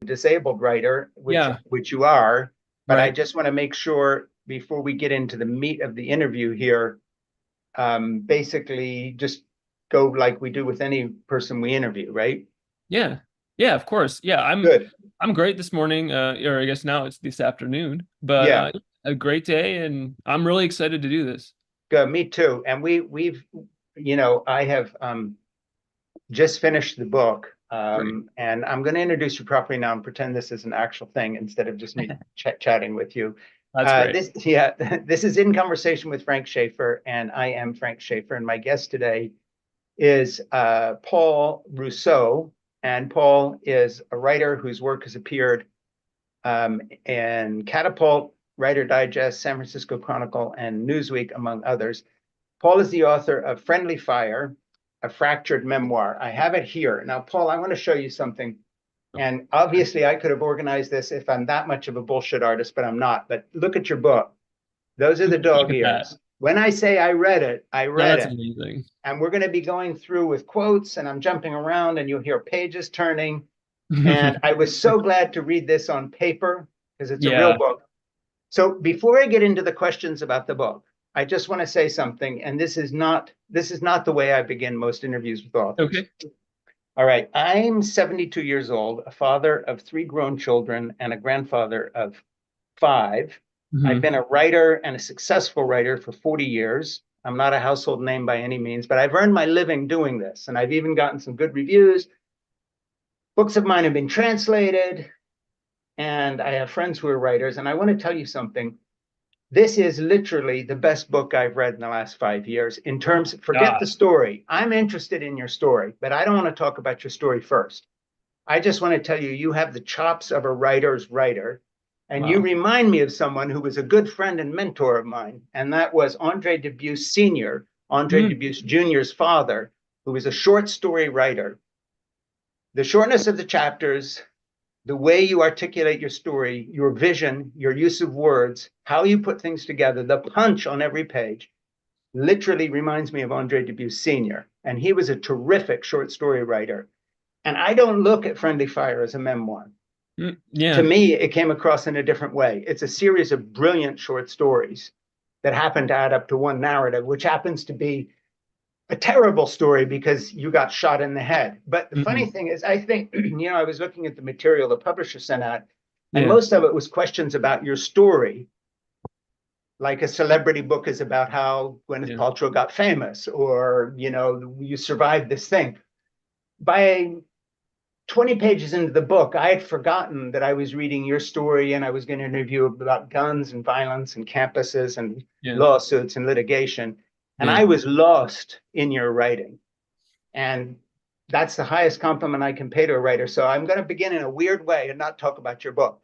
disabled writer, Yeah, which you are. But I right. just want to make sure before we get into the meat of the interview here, basically just go like we do with any person we interview, right? Yeah. Yeah, of course. Yeah, Good. I'm great this morning, or I guess now it's this afternoon, but Yeah, a great day and I'm really excited to do this. good. Me too. And I have just finished the book. Great. And I'm going to introduce you properly now and pretend this is an actual thing instead of just me chatting with you. That's great. This is In Conversation with Frank Schaeffer, and I am Frank Schaeffer. And my guest today is Paul Rousseau. And Paul is a writer whose work has appeared in Catapult, Writer Digest, San Francisco Chronicle, and Newsweek, among others. Paul is the author of Friendly Fire, a Fractured Memoir. I have it here. Now, Paul, I want to show you something. And obviously, I could have organized this if I'm that much of a bullshit artist, but I'm not. But look at your book. Those are the Look dog at that. ears. When I say I read it, I No, read that's it. amazing. And we're going to be going through with quotes, and I'm jumping around, and you'll hear pages turning. And I was so glad to read this on paper because it's a real Yeah. book. So before I get into the questions about the book, I just want to say something, and this is not the way I begin most interviews with authors. Okay. All right, I'm 72 years old, a father of 3 grown children, and a grandfather of 5. I've Hmm. been a writer and a successful writer for 40 years. I'm not a household name by any means, but I've earned my living doing this, and I've even gotten some good reviews. Books of mine have been translated, and I have friends who are writers. And I want to tell you something. This is literally the best book I've read in the last 5 years in terms, forget the God. story. I'm interested in your story, but I don't want to talk about your story first. I just want to tell you, you have the chops of a writer's writer. And you Wow. remind me of someone who was a good friend and mentor of mine. And that was Andre Dubus Sr., Andre Mm, Dubus Jr.'s father, who was a short story writer. The shortness of the chapters, the way you articulate your story, your vision, your use of words, how you put things together, the punch on every page literally reminds me of Andre Dubus Sr. And he was a terrific short story writer. And I don't look at Friendly Fire as a memoir. To yeah. me, it came across in a different way. It's a series of brilliant short stories that happen to add up to one narrative, which happens to be a terrible story because you got shot in the head. But the funny Hmm. thing is, I think, I was looking at the material the publisher sent out, and Yeah. most of it was questions about your story. Like a celebrity book is about how Gwyneth Yeah. Paltrow got famous, or, you survived this thing. By 20 pages into the book, I had forgotten that I was reading your story and I was going to interview about guns and violence and campuses and Yeah. lawsuits and litigation. And Yeah. I was lost in your writing. And that's the highest compliment I can pay to a writer. So I'm going to begin in a weird way and not talk about your book.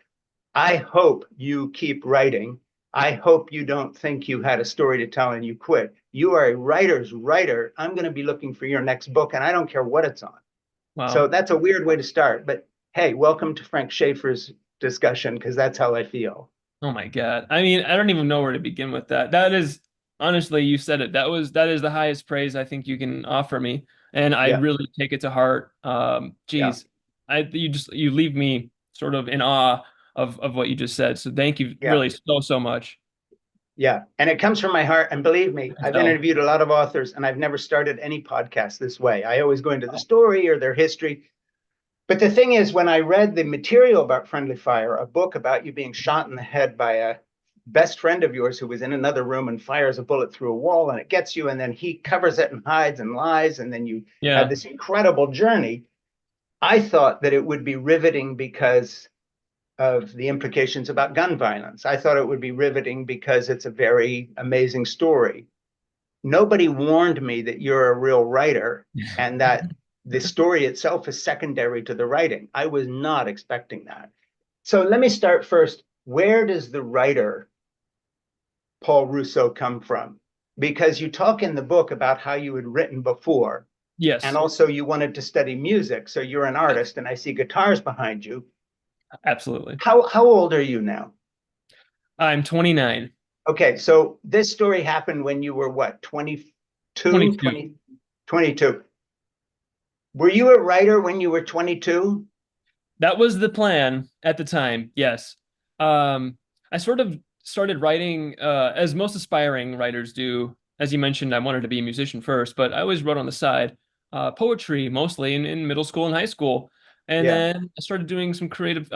I hope you keep writing. I hope you don't think you had a story to tell and you quit. You are a writer's writer. I'm going to be looking for your next book, and I don't care what it's on. So Wow. that's a weird way to start. But hey, welcome to Frank Schaeffer's discussion, because that's how I feel. Oh my God. I mean, I don't even know where to begin with that. That is honestly, you said it. That is the highest praise I think you can offer me. And I Yeah, really take it to heart. yeah, Geez, you leave me sort of in awe of what you just said. So thank you yeah, really so much. yeah. And it comes from my heart. And believe me, I I've tell. interviewed a lot of authors, and I've never started any podcast this way. I always go into the story or their history. But the thing is, when I read the material about Friendly Fire, a book about you being shot in the head by a best friend of yours who was in another room and fires a bullet through a wall and it gets you, and then he covers it and hides and lies, and then you have Yeah. this incredible journey. I thought that it would be riveting because of the implications about gun violence. I thought it would be riveting because it's a very amazing story. Nobody warned me that you're a real writer and that the story itself is secondary to the writing. I was not expecting that. So let me start first. Where does the writer Paul Rousseau come from? Because you talk in the book about how you had written before, and Yes, also you wanted to study music. So you're an artist, and I see guitars behind you. absolutely. How old are you now? I'm 29, Okay, so this story happened when you were what, 22, 22. 20, 22. Were you a writer when you were 22? That was the plan at the time. Yes. I sort of started writing, as most aspiring writers do. As you mentioned, I wanted to be a musician first, but I always wrote on the side, poetry mostly in middle school and high school. And Yeah, then I started doing some creative,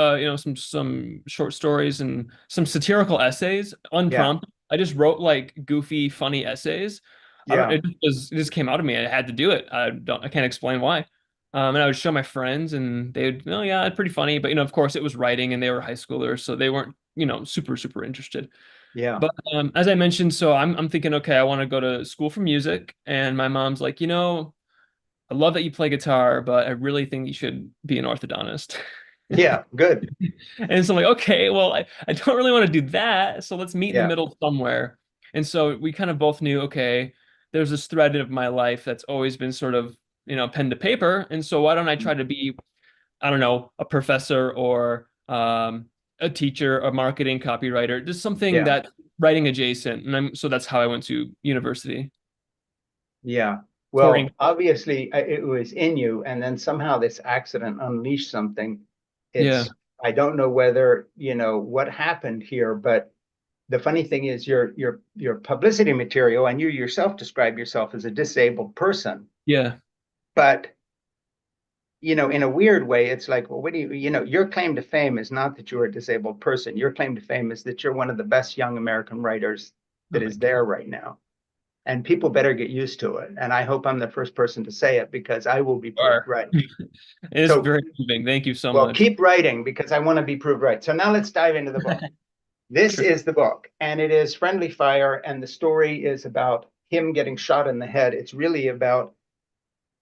some short stories and some satirical essays, yeah, unprompted. I just wrote like goofy, funny essays. I don't, yeah, it just came out of me. I had to do it. I can't explain why. And I would show my friends and they would, oh yeah, it's pretty funny. But of course it was writing and they were high schoolers, so they weren't, super, super interested. yeah, But as I mentioned, so I'm thinking, okay, I want to go to school for music. And my mom's like, I love that you play guitar, but I really think you should be an orthodontist. yeah. Good. And so I'm like, okay, well, I don't really want to do that. So let's meet in the Yeah. middle somewhere. And so we kind of both knew, okay, there's this thread of my life that's always been sort of, pen to paper. And so why don't I try to be, I don't know, a professor or a teacher, a marketing copywriter, just something Yeah. that writing adjacent. And so that's how I went to university Yeah. for Well, English. obviously it was in you, and then somehow this accident unleashed something. Yeah. It's, I don't know whether, what happened here, but the funny thing is your publicity material, and you yourself describe yourself as a disabled person, Yeah. but in a weird way, it's like, well, what do your claim to fame is not that you're a disabled person. Your claim to fame is that you're one of the best young American writers Oh, that is thank you. there right now. And people better get used to it. And I hope I'm the first person to say it because I will be You proved are. right. It's So, very moving. Thank you so well, much. keep writing because I want to be proved right. So now let's dive into the book. This Sure. is the book, and it is Friendly Fire. And the story is about him getting shot in the head. It's really about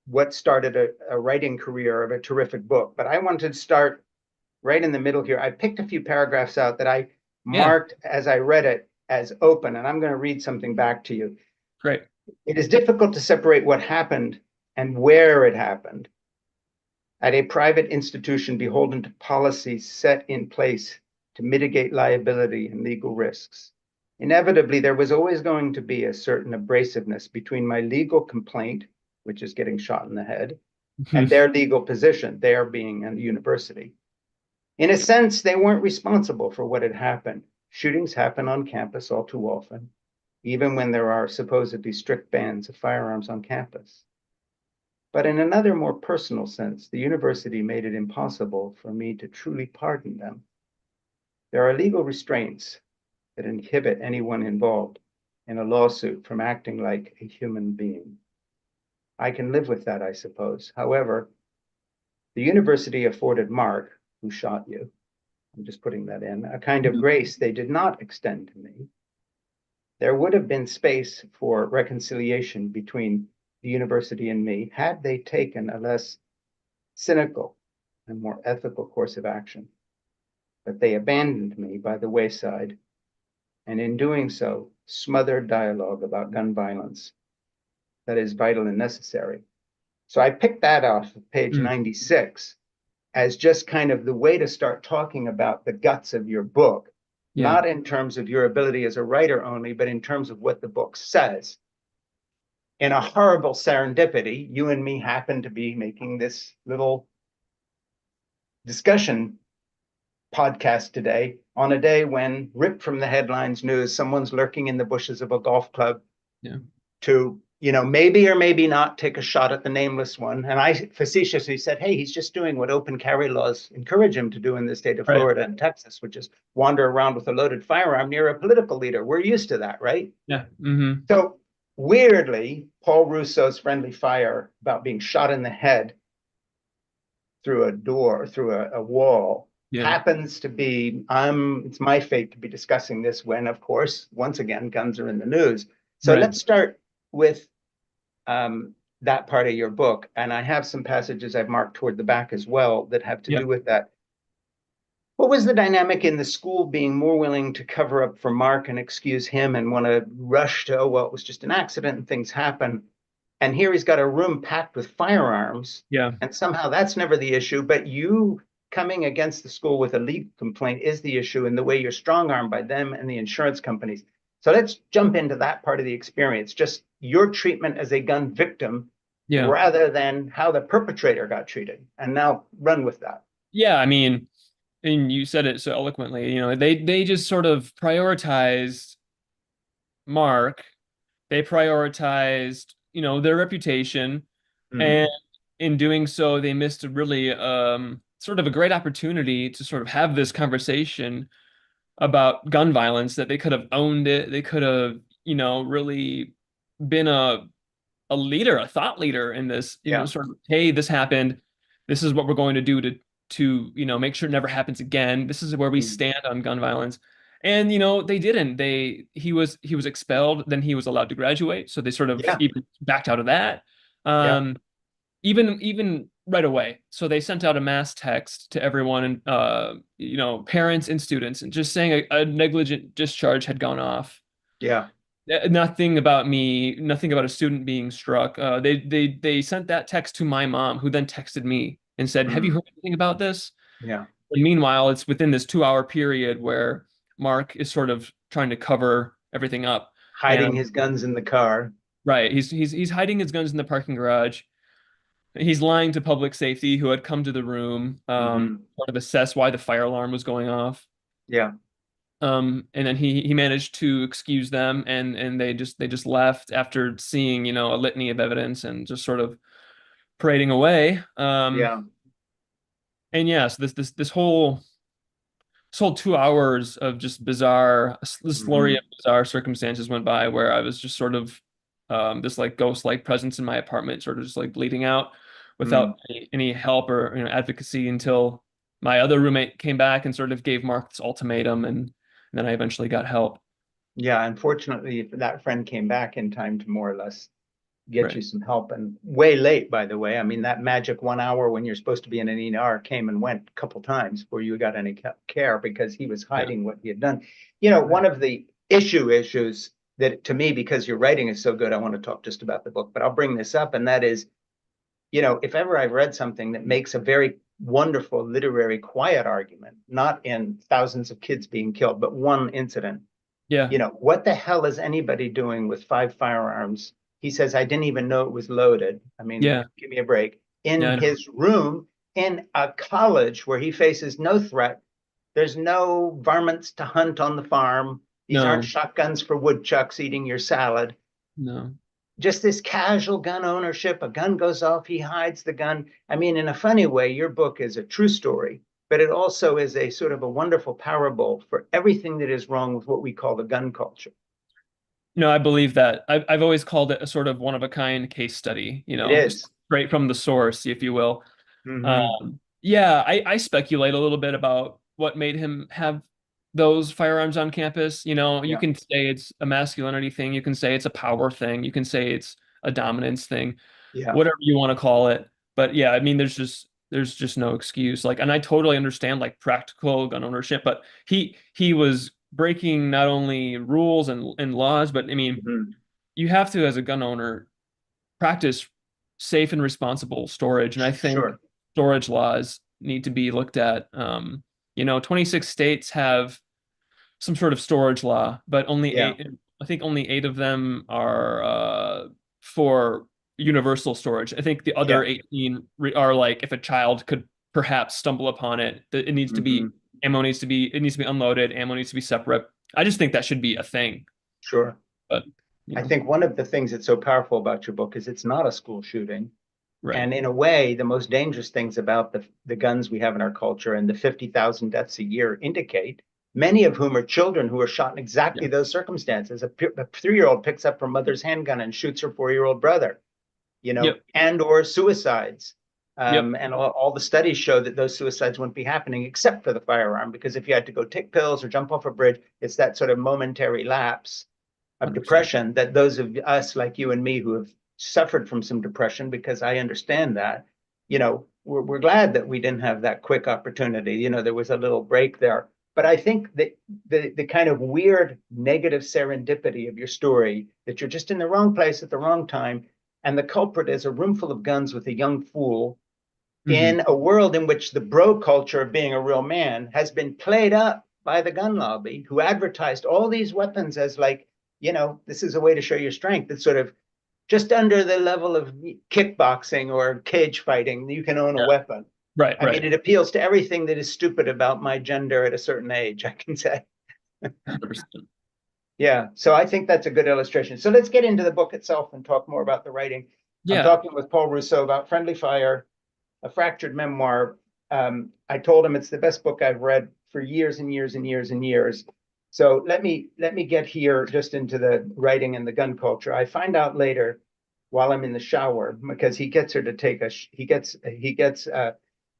what started a writing career of a terrific book. But I wanted to start right in the middle here. I picked a few paragraphs out that I Yeah. marked as I read it as open, and I'm going to read something back to you. Great. It is difficult to separate what happened and where it happened at a private institution beholden to policies set in place to mitigate liability and legal risks. Inevitably, there was always going to be a certain abrasiveness between my legal complaint, which is getting shot in the head, and their legal position, their being a university. In a sense, they weren't responsible for what had happened. Shootings happen on campus all too often, even when there are supposedly strict bans of firearms on campus. But in another, more personal sense, the university made it impossible for me to truly pardon them. There are legal restraints that inhibit anyone involved in a lawsuit from acting like a human being. I can live with that, I suppose. However, the university afforded Mark, who shot you, I'm just putting that in, a kind of grace they did not extend to me. There would have been space for reconciliation between the university and me had they taken a less cynical and more ethical course of action. But they abandoned me by the wayside, and in doing so, smothered dialogue about gun violence that is vital and necessary. So I picked that off of page Mm, 96 as just kind of the way to start talking about the guts of your book, yeah. not in terms of your ability as a writer only, but in terms of what the book says. In a horrible serendipity, you and me happen to be making this little discussion podcast today on a day when, ripped from the headlines news, someone's lurking in the bushes of a golf club Yeah. to, maybe or maybe not take a shot at the nameless one. And I facetiously said, hey, he's just doing what open carry laws encourage him to do in the state of Right. Florida and Texas, which is wander around with a loaded firearm near a political leader. We're used to that, right? Yeah. Hmm. So weirdly, Paul Rousseau's Friendly Fire about being shot in the head through a door, through a wall, Yeah. happens to be, it's my fate to be discussing this when, of course, once again, guns are in the news. So Right. let's start with that part of your book. And I have some passages I've marked toward the back as well that have to Yeah. do with that. What was the dynamic in the school being more willing to cover up for Mark and excuse him and want to rush to, oh, well, it was just an accident and things happen. And here he's got a room packed with firearms, Yeah. and somehow that's never the issue. But you coming against the school with a legal complaint is the issue, in the way you're strong armed by them and the insurance companies. So let's jump into that part of the experience, just your treatment as a gun victim Yeah. rather than how the perpetrator got treated. And now run with that. yeah, I mean, and you said it so eloquently, they just sort of prioritized Mark. They prioritized, their reputation, and Hmm. in doing so, they missed a really sort of a great opportunity to sort of have this conversation about gun violence, that they could have owned it. They could have, really been a leader, a thought leader in this, Yeah. sort of, hey, this happened. This is what we're going to do to, make sure it never happens again. This is where we Mm. stand on gun violence. And they didn't. He was expelled, then he was allowed to graduate. So they sort of Yeah. even backed out of that. Yeah. Um, even right away. So they sent out a mass text to everyone, and parents and students, and just saying a negligent discharge had gone off. Yeah. Nothing about me, nothing about a student being struck. They sent that text to my mom, who then texted me and said, "Have you Mm. heard anything about this?" Yeah. And meanwhile, it's within this 2 hour period where Mark is sort of trying to cover everything up. Hiding And his guns in the car. right, he's hiding his guns in the parking garage. He's lying to public safety, who had come to the room, Hmm. sort of assess why the fire alarm was going off. Yeah. And then he managed to excuse them, and they just left after seeing, a litany of evidence and just sort of parading away. Yeah. And yes, this whole 2 hours of just bizarre, this flurry Hmm. of bizarre circumstances went by, where I was just sort of this like ghost-like presence in my apartment, sort of just like bleeding out Mm. without any help or advocacy, until my other roommate came back and sort of gave Mark this ultimatum, and then I eventually got help. Yeah. Unfortunately, that friend came back in time to more or less get you Right. some help, and way late, by the way. I mean, that magic 1 hour when you're supposed to be in an ER came and went a couple times before you got any care, because he was Yeah. hiding what he had done. Right. One of the issues that, to me, because your writing is so good, I want to talk just about the book, but I'll bring this up, and that is, if ever I've read something that makes a very wonderful literary quiet argument, not in thousands of kids being killed, but one incident. Yeah. What the hell is anybody doing with 5 firearms? He says, I didn't even know it was loaded. I mean, Yeah. give me a break. Yeah. In I know. his room, in a college where he faces no threat, there's no varmints to hunt on the farm. These aren't No. shotguns for woodchucks eating your salad. No. Just this casual gun ownership. A gun goes off, he hides the gun. I mean, in a funny way, your book is a true story, but it also is a sort of a wonderful parable for everything that is wrong with what we call the gun culture. No, I believe that. I've always called it a sort of one of a kind case study, It is. straight from the source, if you will. Mm-hmm. Yeah, I speculate a little bit about what made him have those firearms on campus. You Yeah. can say it's a masculinity thing, you can say it's a power thing, you can say it's a dominance thing, Yeah. whatever you want to call it. But yeah, I mean, there's just no excuse. Like, and I totally understand like practical gun ownership, but he was breaking not only rules and laws, but I mean, Mm-hmm. you have to, as a gun owner, practice safe and responsible storage. And I think Sure. storage laws need to be looked at. 26 states have some sort of storage law, but only Yeah. eight, I think only eight of them are for universal storage. I think the other Yeah. 18 are like, if a child could perhaps stumble upon it, that it needs to Mm-hmm. be it needs to be unloaded, ammo needs to be separate. I just think that should be a thing. Sure. But I think one of the things that's so powerful about your book is it's not a school shooting. right. And in a way, the most dangerous things about the guns we have in our culture and the 50,000 deaths a year indicate, many of whom are children who are shot in Yeah. exactly those circumstances. A 3-year-old picks up her mother's handgun and shoots her 4-year-old brother, Yep. and or suicides. Yep. And all the studies show that those suicides wouldn't be happening except for the firearm, because if you had to go take pills or jump off a bridge, it's that sort of momentary lapse of 100%. depression that those of us like you and me who have suffered from some depression, because I understand that, we're glad that we didn't have that quick opportunity. There was a little break there. But I think that the kind of weird negative serendipity of your story, that you're just in the wrong place at the wrong time, and the culprit is a room full of guns with a young fool Hmm. in a world in which the bro culture of being a real man has been played up by the gun lobby, who advertised all these weapons as like, this is a way to show your strength. It's sort of just under the level of kickboxing or cage fighting. You can own a Yeah. weapon. Right, I mean, right. it appeals to everything that is stupid about my gender at a certain age, I can say. 100%. Yeah, so I think that's a good illustration. So let's get into the book itself and talk more about the writing. I'm Yeah. talking with Paul Rousseau about Friendly Fire, a fractured memoir. I told him it's the best book I've read for years and years and years and years. So let me get here just into the writing and the gun culture. I find out later while I'm in the shower because he gets her to take a he gets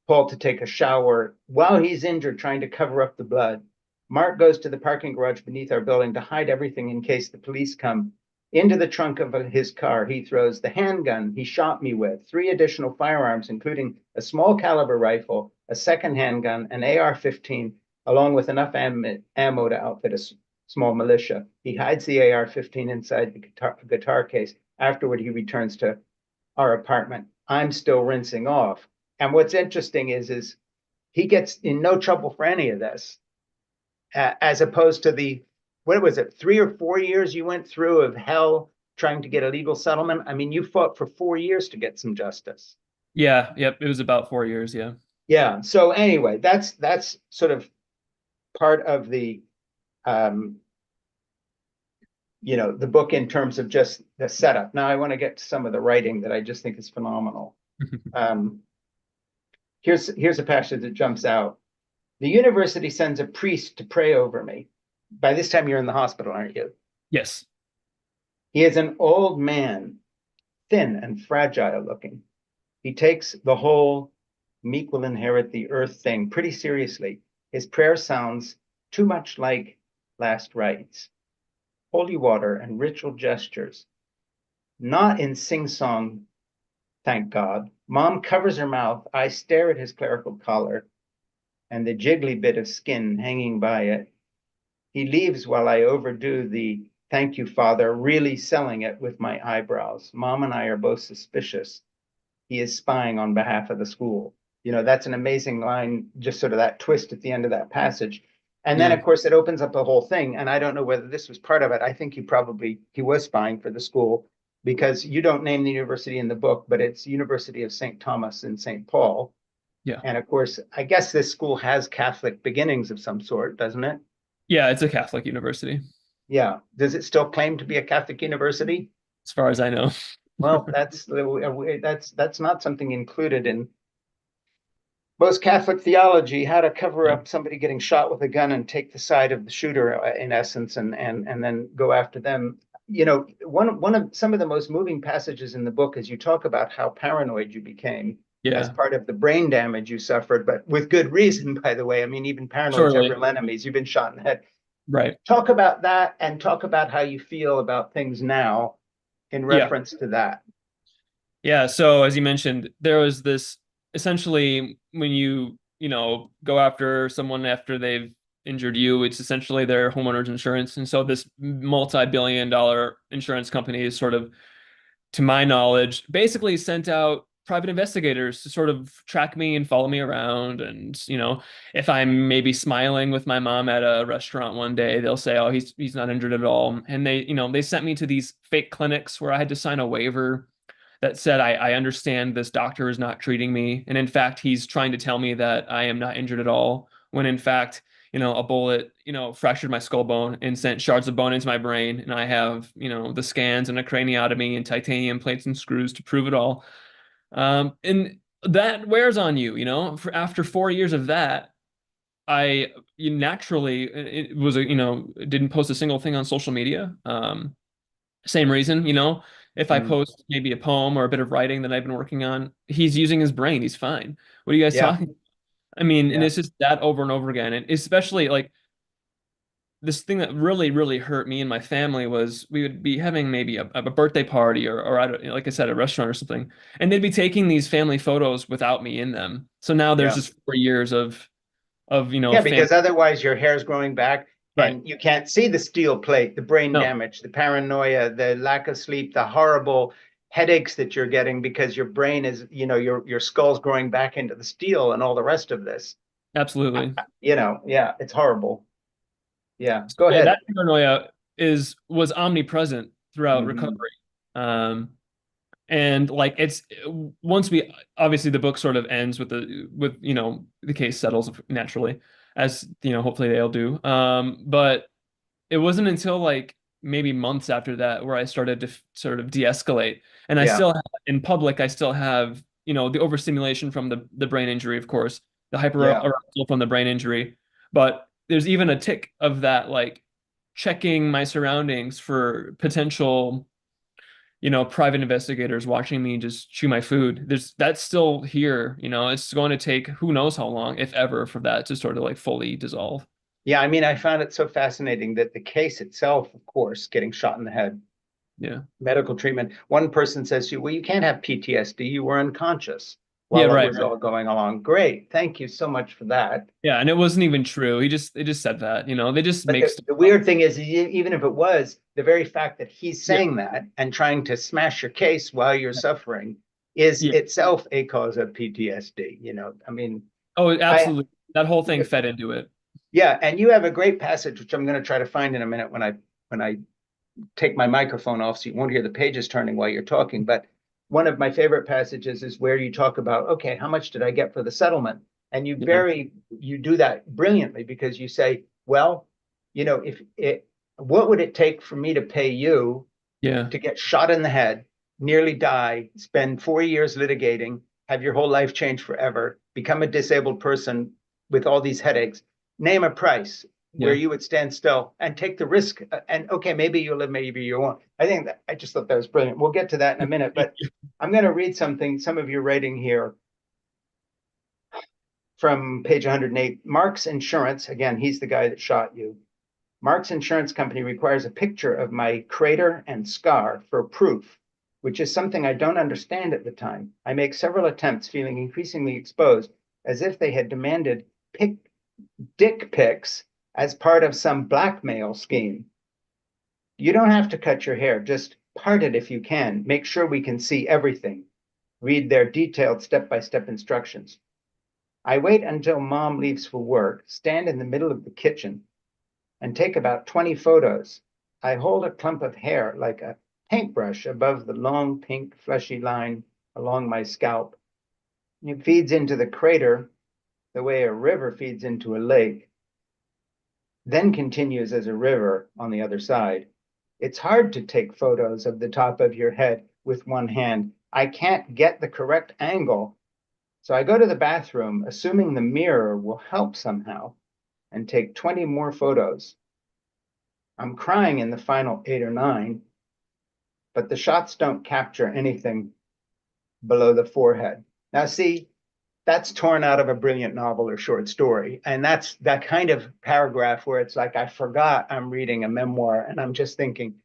Paul to take a shower while he's injured, trying to cover up the blood. Mark goes to the parking garage beneath our building to hide everything in case the police come. Into the trunk of his car, he throws the handgun he shot me with, three additional firearms, including a small caliber rifle, a second handgun, an AR-15, along with enough ammo to outfit a small militia. He hides the AR-15 inside the guitar case. Afterward, he returns to our apartment. I'm still rinsing off. And what's interesting is he gets in no trouble for any of this, as opposed to the, what was it, 3 or 4 years you went through of hell trying to get a legal settlement. I mean, you fought for 4 years to get some justice. Yeah, yep. It was about 4 years, yeah. Yeah. So anyway, that's sort of part of the um, the book in terms of just the setup. Now I want to get to some of the writing that I just think is phenomenal. Um, here's a passage that jumps out. The university sends a priest to pray over me. By this time, you're in the hospital, aren't you? Yes. He is an old man, thin and fragile looking. He takes the whole meek will inherit the earth thing pretty seriously. His prayer sounds too much like last rites, holy water and ritual gestures, not in sing song, thank God. Mom covers her mouth. I stare at his clerical collar and the jiggly bit of skin hanging by it. He leaves while I overdo the thank you, Father, really selling it with my eyebrows. Mom and I are both suspicious. He is spying on behalf of the school. That's an amazing line, just sort of that twist at the end of that passage. And then, Yeah. of course, it opens up the whole thing. And I don't know whether this was part of it. I think he was spying for the school because you don't name the university in the book, but it's University of St. Thomas in St. Paul. Yeah. And of course, I guess this school has Catholic beginnings of some sort, doesn't it? Yeah, it's a Catholic university, Yeah. Does it still claim to be a Catholic university? as far as I know. Well, that's not something included in most Catholic theology, how to cover Yeah. up somebody getting shot with a gun and take the side of the shooter, in essence, and then go after them. One of some of the most moving passages in the book is you talk about how paranoid you became as Yeah. part of the brain damage you suffered, but with good reason, by the way. I mean, even paranoids have Surely. real enemies. You've been shot in the head. Right. Talk about that and talk about how you feel about things now in Yeah. reference to that. Yeah. So as you mentioned, there was this essentially when go after someone after they've injured you, it's essentially their homeowner's insurance. And so this multi-billion-dollar insurance company is sort of, to my knowledge, basically sent out private investigators to sort of track me and follow me around. And, if I'm maybe smiling with my mom at a restaurant one day, they'll say, oh, he's not injured at all. And they sent me to these fake clinics where I had to sign a waiver that said, I understand this doctor is not treating me. And in fact, he's trying to tell me that I am not injured at all, when in fact, a bullet, fractured my skull bone and sent shards of bone into my brain. And I have, the scans and a craniotomy and titanium plates and screws to prove it all. And that wears on you, for after 4 years of that, I naturally it was didn't post a single thing on social media. Same reason, if I Mm, post maybe a poem or a bit of writing that I've been working on, he's using his brain. He's fine. What are you guys yeah, talking? I mean, and yeah. it's just that over and over again. And especially like this thing that really, really hurt me and my family was we would be having maybe a birthday party or I don't, like I said, a restaurant or something, and they'd be taking these family photos without me in them. So now there's Yeah. just 4 years of Yeah, fam. because otherwise your hair's growing back Right. and you can't see the steel plate, the brain No, damage, the paranoia, the lack of sleep, the horrible headaches that you're getting because your brain is, your skull's growing back into the steel and all the rest of this. absolutely. Yeah, it's horrible. Yeah, go Yeah, ahead. that paranoia was omnipresent throughout Hmm. recovery. Um, And like it's once we obviously the book sort of ends with the case settles naturally, as hopefully they'll do. But it wasn't until like maybe months after that where I started to sort of de-escalate. And I Yeah, still have, in public, I still have, the overstimulation from the brain injury, of course, the yeah. hyperarousal from the brain injury. But there's even a tick of that, like checking my surroundings for potential, private investigators watching me just chew my food. That's still here, it's going to take who knows how long, if ever, for that to sort of like fully dissolve. Yeah, I mean, I found it so fascinating that the case itself, of course, getting shot in the head, Yeah. medical treatment. One person says to you, well, you can't have PTSD. You were unconscious Yeah, while that right. was all going along. Great. Thank you so much for that. Yeah, and it wasn't even true. They just said that, they just But make stuff the up. weird thing is, even if it was, the very fact that he's Yeah. saying that and trying to smash your case while you're suffering is Yeah. itself a cause of PTSD. I mean, Oh, I, absolutely. That whole thing fed into it. yeah, and you have a great passage, which I'm going to try to find in a minute when I take my microphone off so you won't hear the pages turning while you're talking. But one of my favorite passages is where you talk about, okay, how much did I get for the settlement? And Yeah. you do that brilliantly because you say, well, if it, what would it take for me to pay you Yeah. to get shot in the head, nearly die, spend 4 years litigating, have your whole life change forever, become a disabled person with all these headaches? Name a price where Yeah. you would stand still and take the risk. And okay, maybe you'll live, maybe you won't. I just thought that was brilliant. We'll get to that in a minute, but I'm going to read some of your writing here from page 108. Mark's Insurance, again, he's the guy that shot you. Mark's insurance company requires a picture of my crater and scar for proof, which is something I don't understand at the time. I make several attempts, feeling increasingly exposed, as if they had demanded dick pics as part of some blackmail scheme. You don't have to cut your hair, just part it if you can. Make sure we can see everything. Read their detailed step-by-step instructions. I wait until mom leaves for work, stand in the middle of the kitchen, and take about 20 photos. I hold a clump of hair like a paintbrush above the long pink fleshy line along my scalp. It feeds into the crater the way a river feeds into a lake, then continues as a river on the other side. It's hard to take photos of the top of your head with one hand. I can't get the correct angle. So I go to the bathroom, assuming the mirror will help somehow, and take 20 more photos. I'm crying in the final 8 or 9, but the shots don't capture anything below the forehead. Now, see, that's torn out of a brilliant novel or short story. And that's that kind of paragraph where it's like, I forgot I'm reading a memoir and I'm just thinking,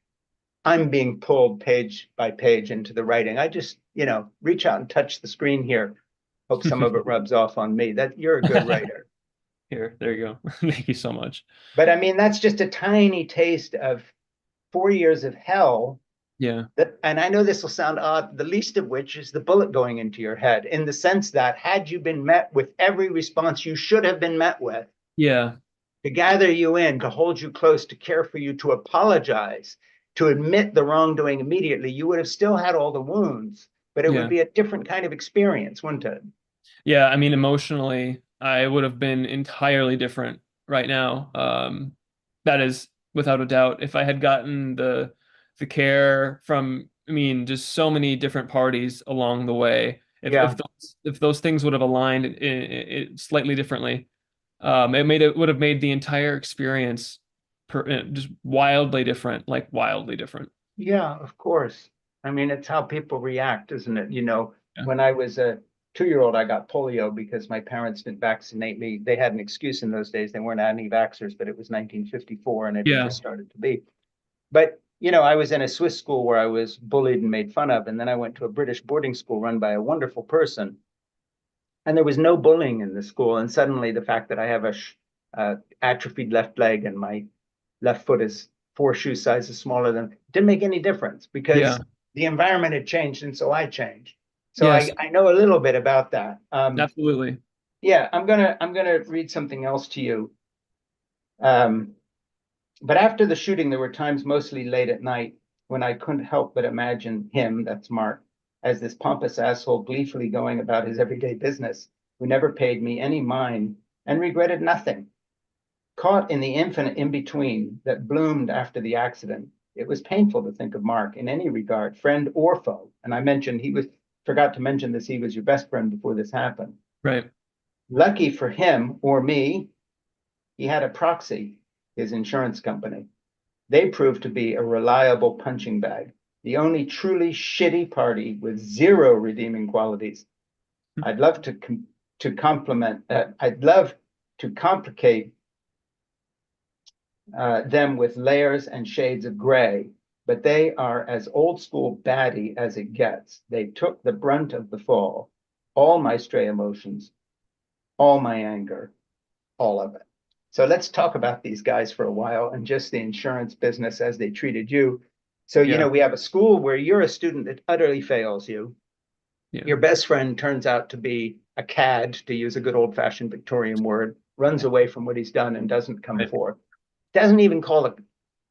I'm being pulled page by page into the writing. I just, reach out and touch the screen here. Hope some of it rubs off on me. That you're a good writer. Here, there you go. Thank you so much. But I mean, that's just a tiny taste of 4 years of hell. Yeah. And I know this will sound odd, the least of which is the bullet going into your head, in the sense that had you been met with every response you should have been met with, Yeah. to gather you in, to hold you close, to care for you, to apologize, to admit the wrongdoing immediately, you would have still had all the wounds, but it would Yeah. be a different kind of experience, wouldn't it? Yeah. I mean, emotionally, I would have been entirely different right now. That is without a doubt. If I had gotten the care from, I mean, just so many different parties along the way, Yeah. if those things would have aligned slightly differently, it would have made the entire experience just wildly different, like wildly different. Yeah, of course. I mean, it's how people react, isn't it? Yeah. When I was a 2-year-old, I got polio because my parents didn't vaccinate me. They had an excuse in those days. They weren't anti-vaxxers, but it was 1954 and it had Yeah. just started to be. But, I was in a Swiss school where I was bullied and made fun of. And then I went to a British boarding school run by a wonderful person. And there was no bullying in the school. And suddenly the fact that I have a atrophied left leg and my left foot is 4 shoe sizes smaller than, didn't make any difference Yeah. because the environment had changed and so I changed. So Yes. I know a little bit about that. Absolutely. Yeah, I'm gonna read something else to you. Um, but after the shooting, there were times, mostly late at night, when I couldn't help but imagine him, that's Mark, as this pompous asshole gleefully going about his everyday business, who never paid me any mind and regretted nothing. Caught in the infinite in-between that bloomed after the accident, it was painful to think of Mark in any regard, friend or foe. And I mentioned forgot to mention this, he was your best friend before this happened. Right. Lucky for him or me, he had a proxy, his insurance company. They proved to be a reliable punching bag, the only truly shitty party with zero redeeming qualities. I'd love to compliment, I'd love to complicate them with layers and shades of gray, but they are as old school baddie as it gets. They took the brunt of the fall, all my stray emotions, all my anger, all of it. So let's talk about these guys for a while and just the insurance business as they treated you. So, Yeah. we have a school where you're a student that utterly fails you. Yeah. Your best friend turns out to be a cad, to use a good old fashioned Victorian word, runs away from what he's done and doesn't come Right. forth. Doesn't even call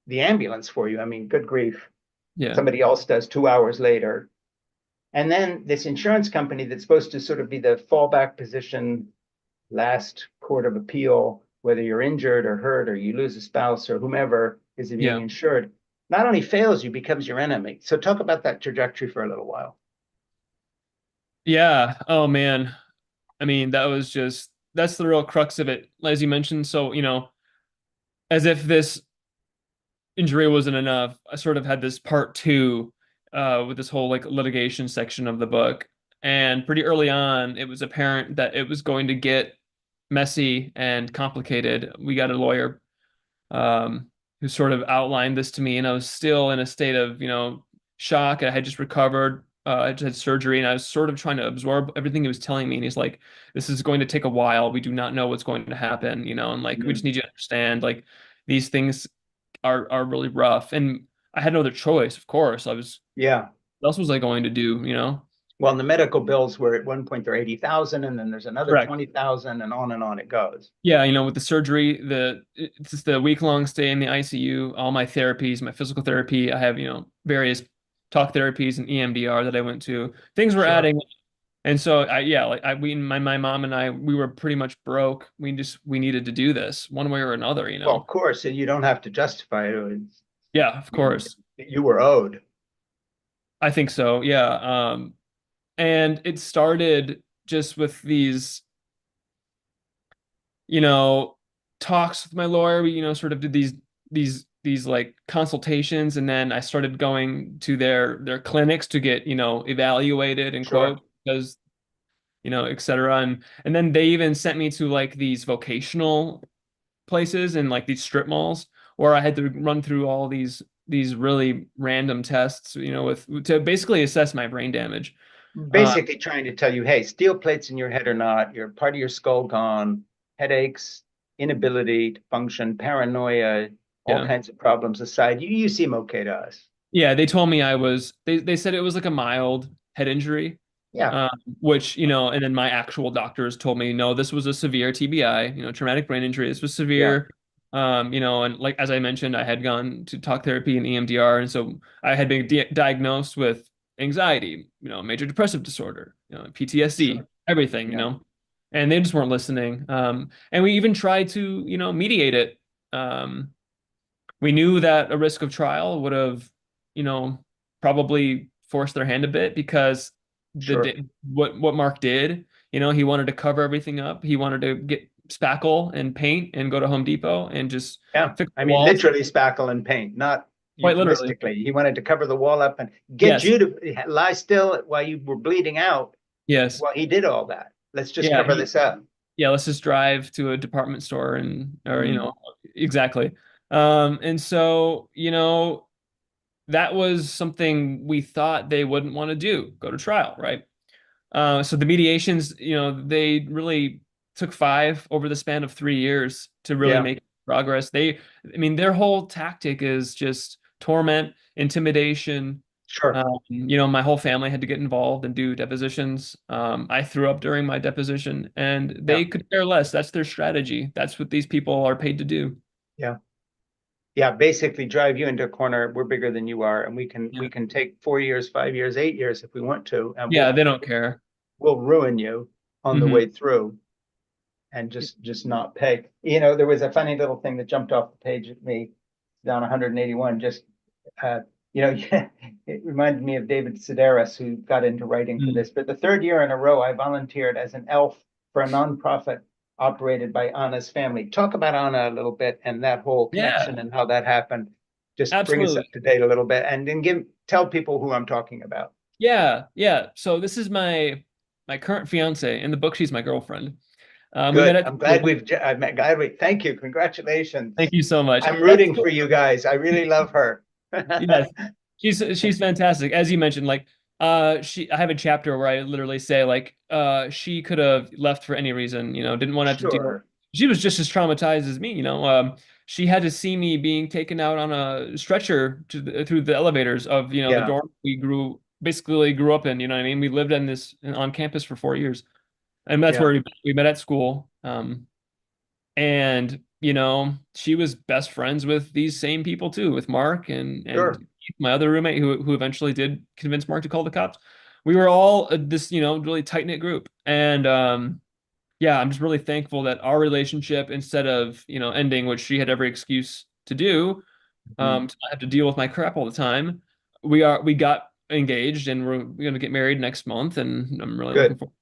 the ambulance for you. I mean, good grief. Yeah. Somebody else does 2 hours later. And then this insurance company that's supposed to sort of be the fallback position, last court of appeal, whether you're injured or hurt or you lose a spouse or whomever is being Yeah. insured, not only fails you, becomes your enemy. So talk about that trajectory for a little while. Yeah. Oh man. I mean, that's the real crux of it, as you mentioned. So, as if this injury wasn't enough, I sort of had this part two with this whole like litigation section of the book. And pretty early on, it was apparent that it was going to get messy and complicated. We got a lawyer who sort of outlined this to me, and I was still in a state of, shock. I had just recovered. I just had surgery, and I was sort of trying to absorb everything he was telling me. And he's like, "This is going to take a while. We do not know what's going to happen, and like we just need you to understand, like these things are really rough." And I had no other choice, of course. Yeah. What else was I going to do? Well, the medical bills were at one point they're 80,000, and then there's another Correct. 20,000, and on it goes. Yeah, with the surgery, it's just the week-long stay in the ICU, all my therapies, my physical therapy. I have, various talk therapies and EMDR that I went to. Things were Sure. adding up. And so yeah, like my mom and I, we were pretty much broke. We needed to do this one way or another. Well, of course, and you don't have to justify it. Yeah, of course. You were owed. I think so. Yeah. And it started just with these, you know, talks with my lawyer. We, sort of did these like consultations, and then I started going to their clinics to get, evaluated and Sure. quote because, et cetera. And then they even sent me to like these vocational places and like these strip malls where I had to run through all these really random tests, with to basically assess my brain damage. Uh, Basically trying to tell you, hey, steel plates in your head or not, you're part of your skull gone, headaches, inability to function, paranoia, all yeah. kinds of problems aside, you seem okay to us. Yeah, they told me they said it was like a mild head injury, Yeah, which, and then my actual doctors told me, no, this was a severe TBI, traumatic brain injury. This was yeah, severe. And like, as I mentioned, I had gone to talk therapy and EMDR. And so I had been diagnosed with anxiety, major depressive disorder, PTSD, sure. everything, Yeah, and they just weren't listening. And we even tried to, mediate it. Um, we knew that a risk of trial would have, you know, probably forced their hand a bit because sure. what Mark did, he wanted to cover everything up. He wanted to get spackle and paint and go to Home Depot and just Yeah. fix I the mean, walls. literally spackle and paint, not Quite literally. euphemistically. He wanted to cover the wall up and get Yes. you to lie still while you were bleeding out Yes. while he did all that. Let's just Yeah. cover this up. Yeah, let's just drive to a department store or, Mm. exactly. And so, that was something we thought they wouldn't want to do, go to trial, right? So the mediations, they really took five over the span of 3 years to really Yeah, make progress. I mean, their whole tactic is just torment, intimidation. sure. My whole family had to get involved and do depositions. I threw up during my deposition, and Yeah, they could care less. That's their strategy. That's what these people are paid to do. yeah. Yeah, basically drive you into a corner. We're bigger than you are, and Yeah. we can take 4 years, 5 years, 8 years if we want to, and Yeah, they don't care. we'll ruin you on the Hmm. way through and just not pay. You know, there was a funny little thing that jumped off the page at me down 181. Just uh, you know, it reminded me of David Sedaris, who got into writing for Mm. this. But the third year in a row, I volunteered as an elf for a nonprofit operated by Anna's family. Talk about Anna a little bit and that whole Yeah, connection and how that happened. Just bring us up absolutely. to date a little bit, and then tell people who I'm talking about. Yeah, yeah. So this is my current fiance. In the book, she's my girlfriend. We met Good. at I'm glad school. I've met. Glad we. Thank you. Congratulations. Thank you so much. I'm That's rooting for you guys. I really love her. yes. She's fantastic. As you mentioned, like I have a chapter where I literally say like she could have left for any reason, didn't want to have to deal. Sure. She was just as traumatized as me. She had to see me being taken out on a stretcher through the elevators of, the Yeah. dorm basically grew up in, you know what I mean? We lived on campus for 4 years. And that's Yeah. where we met at school. And she was best friends with these same people too, with Mark and Sure. my other roommate who eventually did convince Mark to call the cops. We were all this really tight knit group, and yeah, I'm just really thankful that our relationship, instead of ending, which she had every excuse to do, Mhm. to not have to deal with my crap all the time, we got engaged and we're going to get married next month, and I'm really looking Good. forward.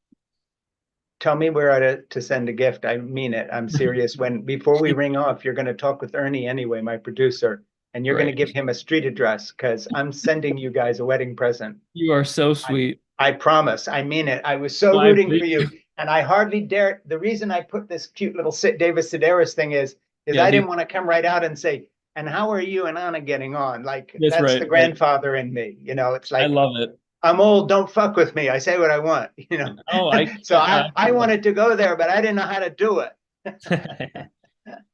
Tell me where to send a gift. I mean it. I'm serious. Before we ring off, you're going to talk with Ernie anyway, my producer, and you're going to Right, give him a street address because I'm sending you guys a wedding present. you are so I, sweet. I promise. I mean it. I was so I rooting for appreciate. you, and I hardly dare. The reason I put this cute little David Sedaris thing is Yeah, I didn't want to come right out and say, "And how are you and Anna getting on?" Like that's that's right, the right. grandfather in me. You know, it's I like love it. I'm old. Don't fuck with me. I say what I want. You know. Oh, I So can't. I wanted to go there, but I didn't know how to do it.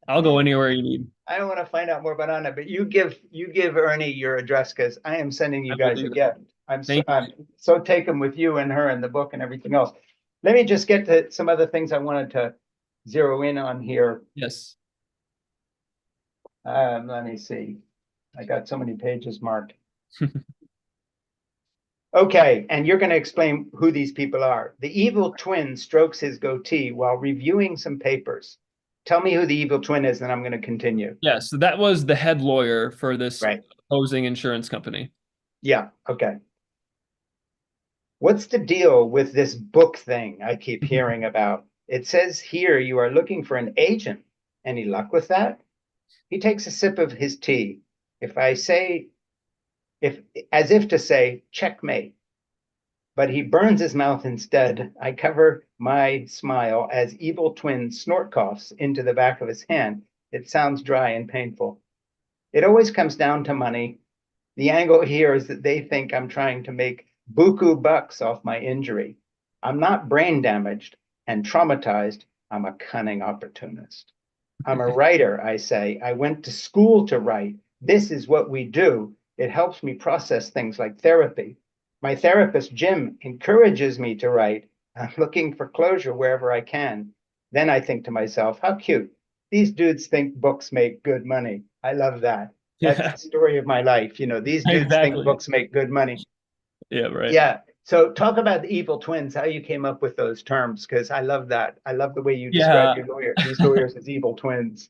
I'll go anywhere you need. I don't want to find out more about Anna, but you give Ernie your address because I am sending you I will guys a do that. gift. Thank I'm so taken with you and her and the book and everything else. Let me just get to some other things I wanted to zero in on here. you. Yes. Let me see. I got so many pages marked. Okay, and you're going to explain who these people are. The evil twin strokes his goatee while reviewing some papers. Tell me who the evil twin is, and I'm going to continue. Yeah, so that was the head lawyer for this Right. opposing insurance company. Yeah. Okay. What's the deal with this book thing I keep hearing about? It says here you are looking for an agent. Any luck with that? He takes a sip of his tea. If I say, if as if to say, checkmate, but he burns his mouth instead. I cover my smile as evil twin snort coughs into the back of his hand. It sounds dry and painful. It always comes down to money. The angle here is that they think I'm trying to make buku bucks off my injury. I'm not brain damaged and traumatized. I'm a cunning opportunist. I'm a writer, I say. I went to school to write. This is what we do. It helps me process things like therapy. My therapist, Jim, encourages me to write. I'm looking for closure wherever I can. Then I think to myself, how cute. These dudes think books make good money. I love that. That's Yeah, the story of my life. You know, these dudes think exactly. books make good money. Yeah, right. Yeah. So talk about the evil twins, how you came up with those terms, because I love that. I love the way you describe Yeah, these lawyers as evil twins.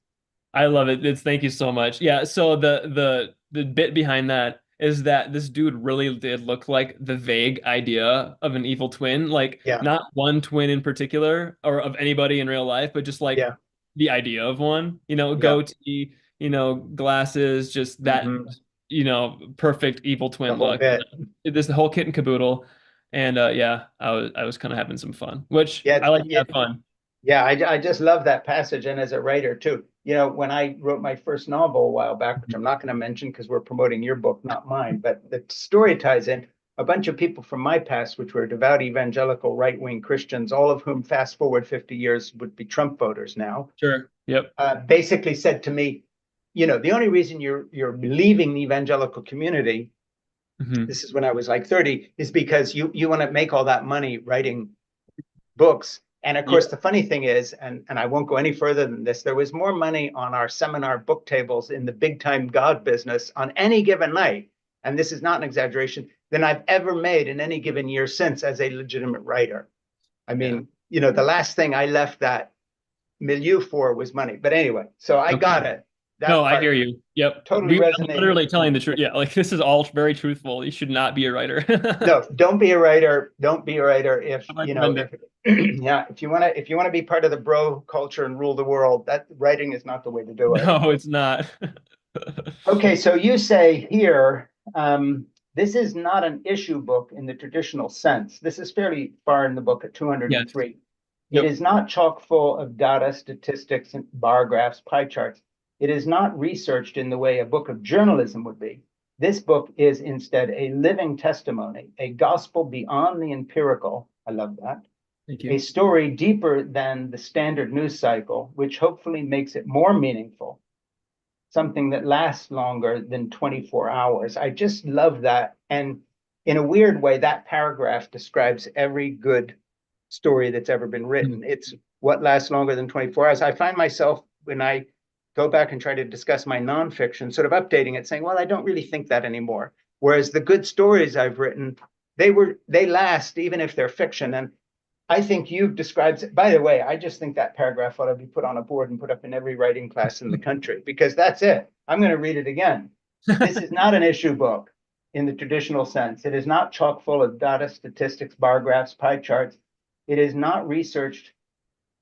I love it. Thank you so much. Yeah, so the bit behind that is that this dude really did look like the vague idea of an evil twin, like Yeah. not one twin in particular or of anybody in real life, but just like Yeah. the idea of one, Yeah. goatee, glasses, just that, Hmm. perfect evil The twin whole look. bit. This the whole kit and caboodle. And yeah, I was kind of having some fun, which Yeah. I like to Yeah. have fun. Yeah. I just love that passage. And as a writer too, you know, when I wrote my first novel a while back, which I'm not going to mention because we're promoting your book, not mine, but the story ties in a bunch of people from my past, which were devout evangelical right-wing Christians, all of whom fast forward 50 years would be Trump voters now, Sure. Yep. basically said to me, you know, the only reason you're leaving the evangelical community, Hmm. this is when I was like 30, is because you want to make all that money writing books And of Yeah. course, the funny thing is, and I won't go any further than this, there was more money on our seminar book tables in the big time God business on any given night, and this is not an exaggeration, than I've ever made in any given year since as a legitimate writer. I mean, the last thing I left that milieu for was money. But anyway, so I Okay. got it. No, That I part hear you. Yep. totally I'm resonated. literally telling the truth. Yeah, like this is all very truthful. You should not be a writer. No, don't be a writer. Don't be a writer. If I recommend it. yeah, if you want to be part of the bro culture and rule the world, that writing is not the way to do it. No, it's not. Okay, so you say here, this is not an issue book in the traditional sense. This is fairly far in the book at Yes. 203. It Yep. is not chock full of data, statistics, and bar graphs, pie charts. It is not researched in the way a book of journalism would be. This book is instead a living testimony, a gospel beyond the empirical. I love that. Thank A you. story deeper than the standard news cycle, which hopefully makes it more meaningful, something that lasts longer than 24 hours. I just love that. And in a weird way, that paragraph describes every good story that's ever been written. It's what lasts longer than 24 hours. I find myself, when I go back and try to discuss my nonfiction, sort of updating it, saying, well, I don't really think that anymore. Whereas the good stories I've written, they last even if they're fiction. And I think you've described it. By the way, I just think that paragraph ought to be put on a board and put up in every writing class in the country, because that's it. I'm going to read it again. This is not an issue book in the traditional sense. It is not chock full of data, statistics, bar graphs, pie charts. It is not researched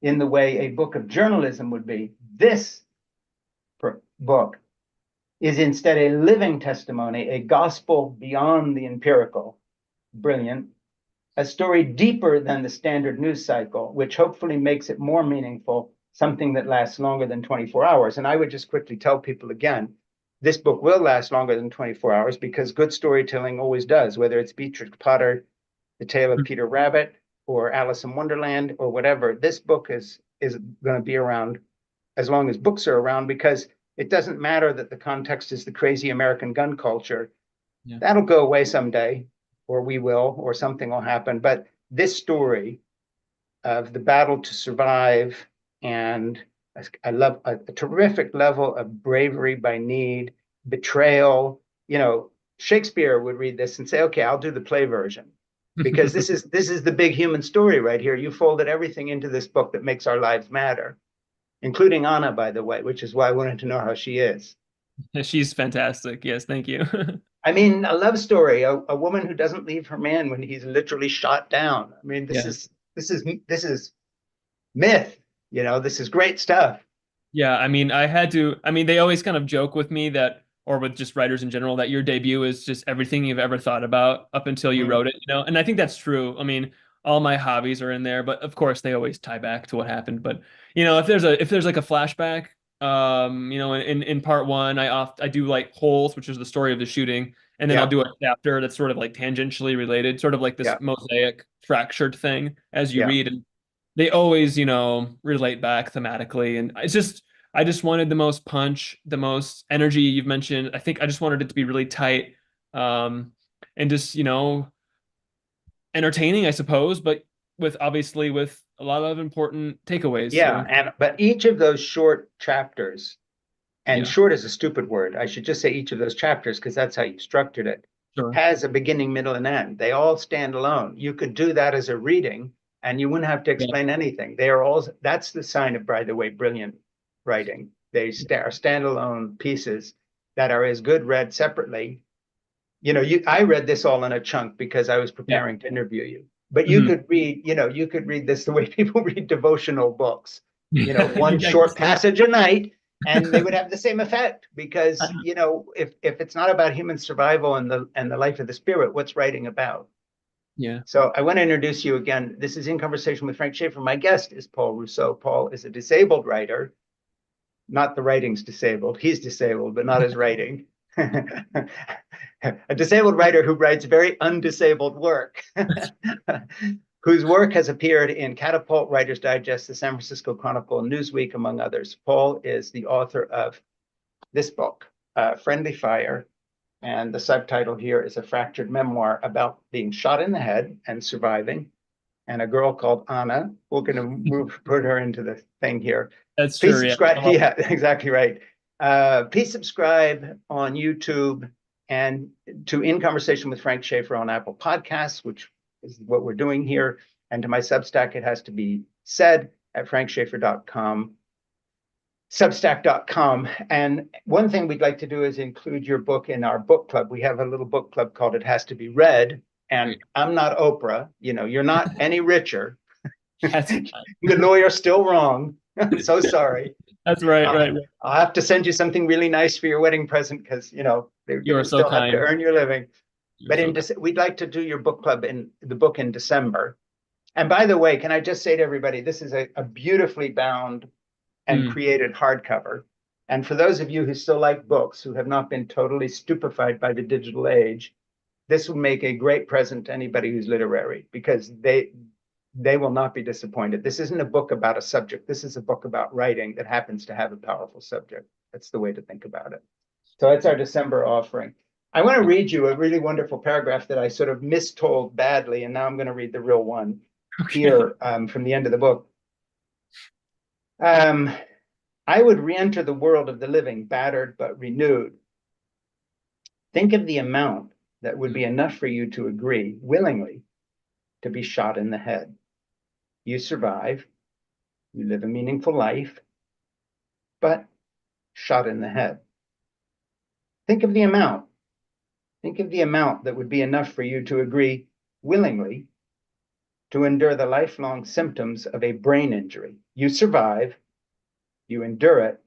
in the way a book of journalism would be. This book is instead a living testimony, a gospel beyond the empirical. Brilliant. A story deeper than the standard news cycle, which hopefully makes it more meaningful, something that lasts longer than 24 hours. And I would just quickly tell people again, this book will last longer than 24 hours because good storytelling always does, whether it's Beatrix Potter, The Tale of Peter Rabbit, or Alice in Wonderland, or whatever. This book is going to be around as long as books are around, because it doesn't matter that the context is the crazy American gun culture. Yeah. That'll go away someday, or we will, or something will happen. But this story of the battle to survive, and I love a terrific level of bravery by need, betrayal. Shakespeare would read this and say, okay, I'll do the play version, because this is the big human story right here. You folded everything into this book that makes our lives matter, including Anna, by the way, which is why I wanted to know how she is. She's fantastic. Yes, thank you. I mean, a love story, a woman who doesn't leave her man when he's literally shot down. I mean, this Yeah. is myth. This is great stuff. Yeah, I mean, they always kind of joke with me that, or with just writers in general, that your debut is just everything you've ever thought about up until you wrote it, And I think that's true. I mean, all my hobbies are in there, but of course they always tie back to what happened. But if there's like a flashback, in part one, I do like Holes, which is the story of the shooting, and then I'll Yeah, do a chapter that's sort of like tangentially related, sort of like this yeah, mosaic fractured thing as you yeah, read. And they always, relate back thematically. And I just wanted the most punch, the most energy you've mentioned. I think I just wanted it to be really tight, and just, entertaining, I suppose, but with a lot of important takeaways yeah. too. But each of those short chapters, and Yeah, short is a stupid word. I should just say each of those chapters, because that's how you structured it, sure. has a beginning, middle, and end. They all stand alone. You could do that as a reading, and you wouldn't have to Yeah. explain anything. They are all. That's the sign of, by the way, brilliant writing. They are standalone pieces that are as good read separately. I read this all in a chunk because I was Yeah. preparing to interview you. But Mhm. you could read this the way people read devotional books. One short Yikes. passage a night, and they would have the same effect, because if it's not about human survival and the life of the spirit, what's writing about? Yeah. So I want to introduce you again. This is In Conversation with Frank Schaeffer. My guest is Paul Rousseau. Paul is a disabled writer. Not the writing's disabled. He's disabled, but not his writing. A disabled writer who writes very undisabled work, whose work has appeared in Catapult, Writer's Digest, the San Francisco Chronicle, Newsweek, among others. Paul is the author of this book, Friendly Fire, and the subtitle here is A Fractured Memoir, about being shot in the head and surviving, and a girl called Anna. We're going to put her into the thing here. That's Please true. Yeah. subscribe. Yeah, exactly right. Please subscribe on YouTube and to In Conversation with Frank Schaeffer on Apple Podcasts, which is what we're doing here. And to my Substack, it has to be said at frankschaeffer.com, substack.com. And one thing we'd like to do is include your book in our book club. We have a little book club called It Has to Be Read. And I'm not Oprah. You know, you're not any richer. The lawyer's still wrong. I'm so sorry. That's right. I'll have to send you something really nice for your wedding present because, you know, You are so still have to kind. earn your living. You're But so we'd like to do your book club in the book in December. And by the way, can I just say to everybody, this is a beautifully bound and created hardcover. And for those of you who still like books, who have not been totally stupefied by the digital age, this will make a great present to anybody who's literary, because they will not be disappointed. This isn't a book about a subject. This is a book about writing that happens to have a powerful subject. That's the way to think about it. So it's our December offering. I want to read you a really wonderful paragraph that I sort of mistold badly, and now I'm going to read the real one here from the end of the book. I would re-enter the world of the living, battered but renewed. Think of the amount that would be enough for you to agree willingly to be shot in the head. You survive, you live a meaningful life, but shot in the head. Think of the amount. Think of the amount that would be enough for you to agree willingly to endure the lifelong symptoms of a brain injury. You survive, you endure it,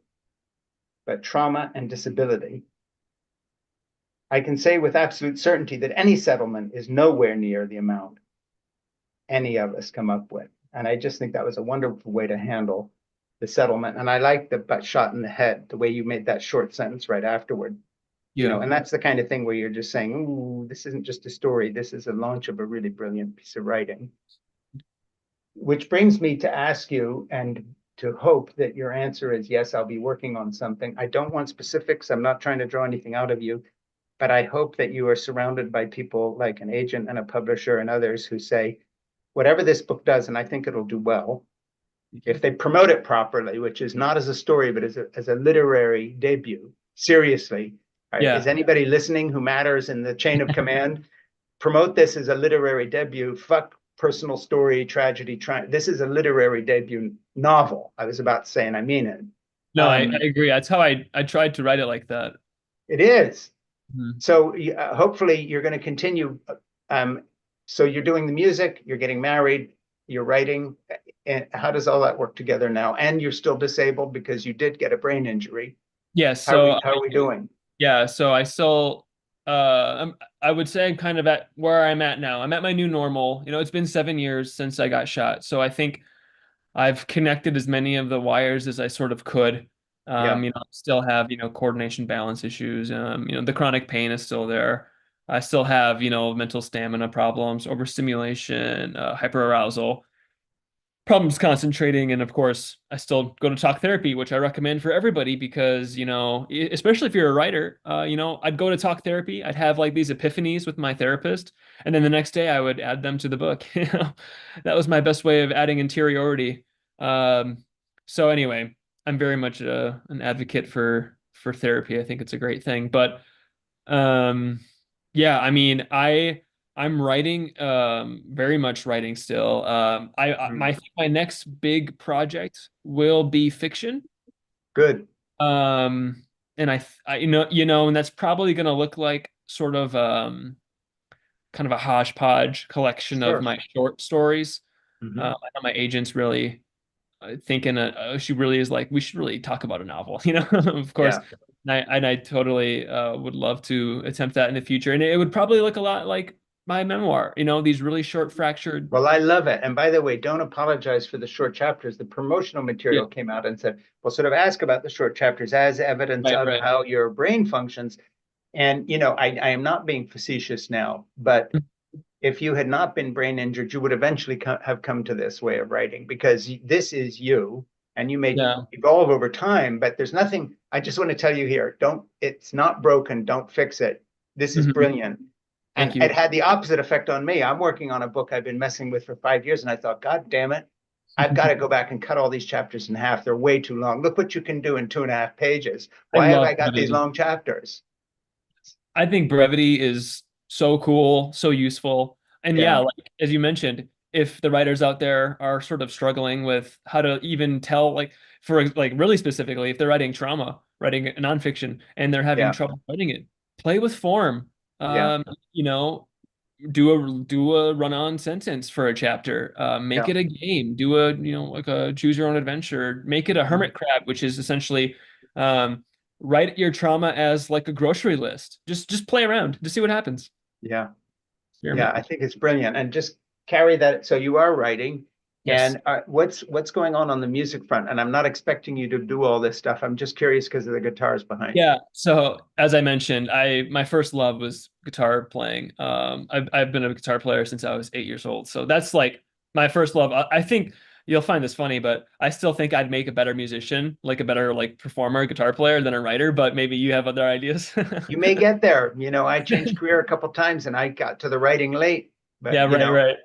but trauma and disability. I can say with absolute certainty that any settlement is nowhere near the amount any of us come up with. And I just think that was a wonderful way to handle the settlement. And I like the but shot in the head, the way you made that short sentence right afterward. You know, and that's the kind of thing where you're just saying, ooh, this isn't just a story. This is a launch of a really brilliant piece of writing. Which brings me to ask you and to hope that your answer is yes, I'll be working on something. I don't want specifics. I'm not trying to draw anything out of you, but I hope that you are surrounded by people like an agent and a publisher and others who say, whatever this book does, and I think it'll do well, if they promote it properly, which is not as a story, but as a literary debut, seriously, is anybody listening who matters in the chain of command? Promote this as a literary debut. Fuck personal story, tragedy. This is a literary debut novel. I was about to say, and I mean it. No, I agree. That's how I tried to write it like that. It is. So hopefully you're going to continue. So you're doing the music, you're getting married, you're writing. And how does all that work together now? And you're still disabled because you did get a brain injury. Yeah. So how are we doing? Yeah. So I still, I would say I'm kind of at where I'm at now. I'm at my new normal. You know, it's been 7 years since I got shot. So I think I've connected as many of the wires as I sort of could. You know, still have, you know, coordination balance issues. You know, the chronic pain is still there. I still have, you know, mental stamina problems, overstimulation, hyperarousal, problems concentrating. And of course, I still go to talk therapy, which I recommend for everybody because, you know, especially if you're a writer, you know, I'd go to talk therapy. I'd have like these epiphanies with my therapist. And then the next day I would add them to the book. You know, that was my best way of adding interiority. So anyway, I'm very much an advocate for therapy. I think it's a great thing. But yeah, I mean, I'm writing, very much writing still. I think my next big project will be fiction. Good. And I and that's probably going to look like sort of kind of a hodgepodge collection of my short stories. I know my agent's really thinking she really is like, we should really talk about a novel, you know, of course. And I totally would love to attempt that in the future. And it would probably look a lot like my memoir, you know, these really short fractured. Well, I love it. And by the way, don't apologize for the short chapters. The promotional material came out and said, well, sort of ask about the short chapters as evidence of how your brain functions. And, you know, I am not being facetious now, but if you had not been brain injured, you would eventually have come to this way of writing because this is you and you may evolve over time, but there's nothing. I just want to tell you here, it's not broken. Don't fix it. This is brilliant. Thank And you. it had the opposite effect on me. I'm working on a book I've been messing with for 5 years, and I thought, God damn it, I've got to go back and cut all these chapters in half. They're way too long. Look what you can do in 2.5 pages. I Why have love I got these brevity. long chapters? I think brevity is so cool, so useful. And yeah, Yeah, like as you mentioned, if the writers out there are sort of struggling with how to even tell, like for like really specifically, if they're writing trauma, writing nonfiction, and they're having yeah, trouble writing it, play with form. yeah, You know, do a run-on sentence for a chapter. Make yeah. it a game. Do a like a choose your own adventure. Make it a Mhm. hermit crab, which is essentially um, write your trauma as like a grocery list. Just play around to see what happens. Yeah, yeah. Experiment. I think it's brilliant. And just carry that. So you are writing, Yes. and what's going on the music front? And I'm not expecting you to do all this stuff. I'm just curious because of the guitars behind you. Yeah. So as I mentioned, I my first love was guitar playing. I've been a guitar player since I was 8 years old. So that's like my first love. I think you'll find this funny, but I still think I'd make a better musician, like a better like performer, guitar player than a writer. But maybe you have other ideas. You may get there. I changed career a couple times, and I got to the writing late. Yeah. But Right. Right.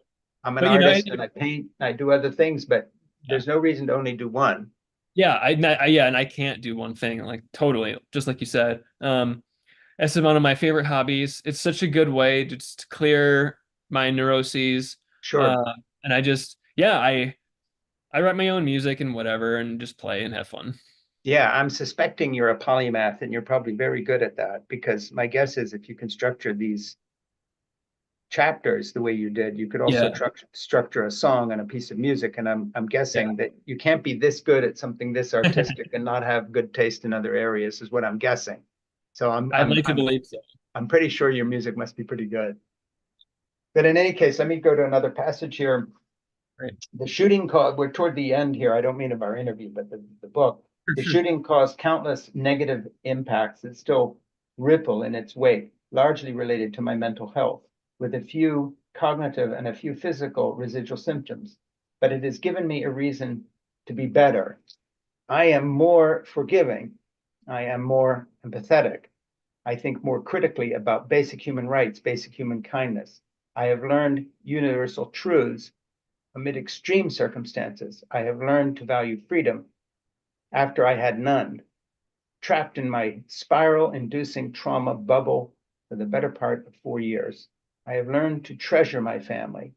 I'm an But artist, and I paint, I do other things, but yeah. there's no reason to only do one. Yeah, yeah, and I can't do one thing, like totally, just like you said. It's one of my favorite hobbies. It's such a good way to just clear my neuroses. Sure. Uh, and yeah, I write my own music and whatever, and just play and have fun. Yeah, I'm suspecting you're a polymath, and you're probably very good at that, because my guess is if you can structure these chapters the way you did, you could also Yeah, structure a song and a piece of music. And I'm yeah. guessing that you can't be this good at something this artistic and not have good taste in other areas, is what I'm guessing. So I'd like to believe so. I'm pretty sure your music must be pretty good. But in any case, let me go to another passage here. Right. The shooting caused, we're toward the end here. I don't mean of our interview, but the book. Sure, The sure. shooting caused countless negative impacts that still ripple in its wake, largely related to my mental health, with a few cognitive and a few physical residual symptoms. But it has given me a reason to be better. I am more forgiving. I am more empathetic. I think more critically about basic human rights, basic human kindness. I have learned universal truths amid extreme circumstances. I have learned to value freedom after I had none, trapped in my spiral inducing trauma bubble for the better part of 4 years. I have learned to treasure my family,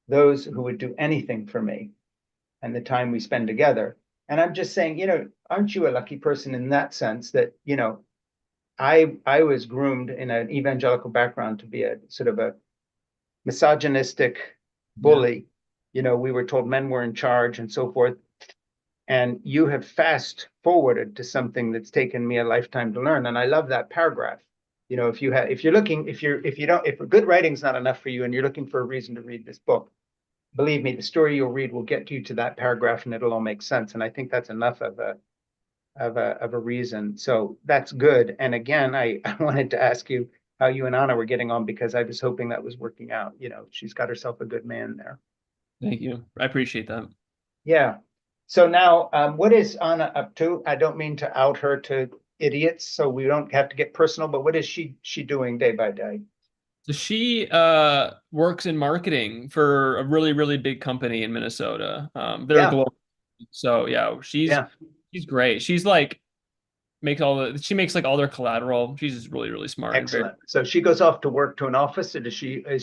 those who would do anything for me, and the time we spend together. And I'm just saying, aren't you a lucky person in that sense that, I was groomed in an evangelical background to be a sort of a misogynistic Yeah. bully. We were told men were in charge and so forth. And you have fast forwarded to something that's taken me a lifetime to learn. And I love that paragraph. If you're looking, if good writing's not enough for you and you're looking for a reason to read this book, believe me, the story you'll read will get you to that paragraph and it'll all make sense. And I think that's enough of a reason. So that's good. And again, I wanted to ask you how you and Anna were getting on, because I was hoping that was working out. She's got herself a good man there. Thank you. I appreciate that. Yeah. So now, what is Anna up to? I don't mean to out her to idiots, so we don't have to get personal, but what is she doing day by day? So she works in marketing for a really, really big company in Minnesota. They're Yeah, global. So yeah, yeah, she's great. She's like she makes like all their collateral. She's just really, really smart and very excellent. So she goes off to work to an office, or is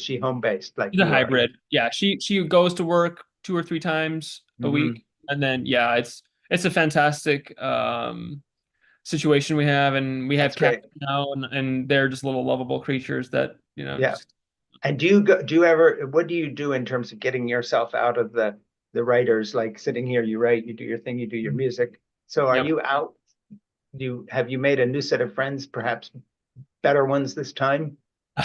she home based like she's a you are? hybrid. Yeah, she goes to work 2 or 3 times a Hmm. week. And then yeah, it's a fantastic situation we have, and we have That's cats great. now, and they're just little lovable creatures that, Yeah. just And what do you do in terms of getting yourself out of the writers, like sitting here, you write, you do your thing, you do your music. So are yep. you out? Have you made a new set of friends, perhaps better ones this time?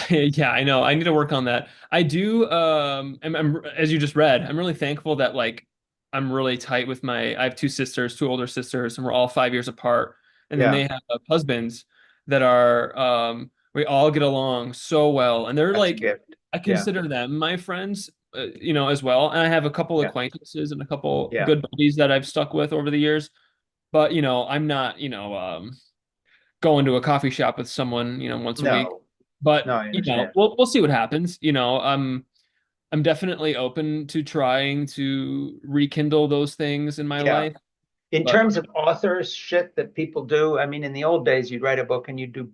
Yeah, I know. I need to work on that. I do. As you just read, I'm really thankful that like I'm really tight with I have two sisters, two older sisters, and we're all 5 years apart. And then Yeah, they have husbands that are, we all get along so well. And they're that's a like, gift. I Yeah, consider them my friends, as well. And I have a couple yeah, acquaintances and a couple yeah. good buddies that I've stuck with over the years. But, I'm not, going to a coffee shop with someone, once a week. No, But No, I you know, understand. we'll see what happens. You know, I'm definitely open to trying to rekindle those things in my Yeah. life. In But terms of authors shit that people do, I mean, in the old days, you'd write a book and you'd do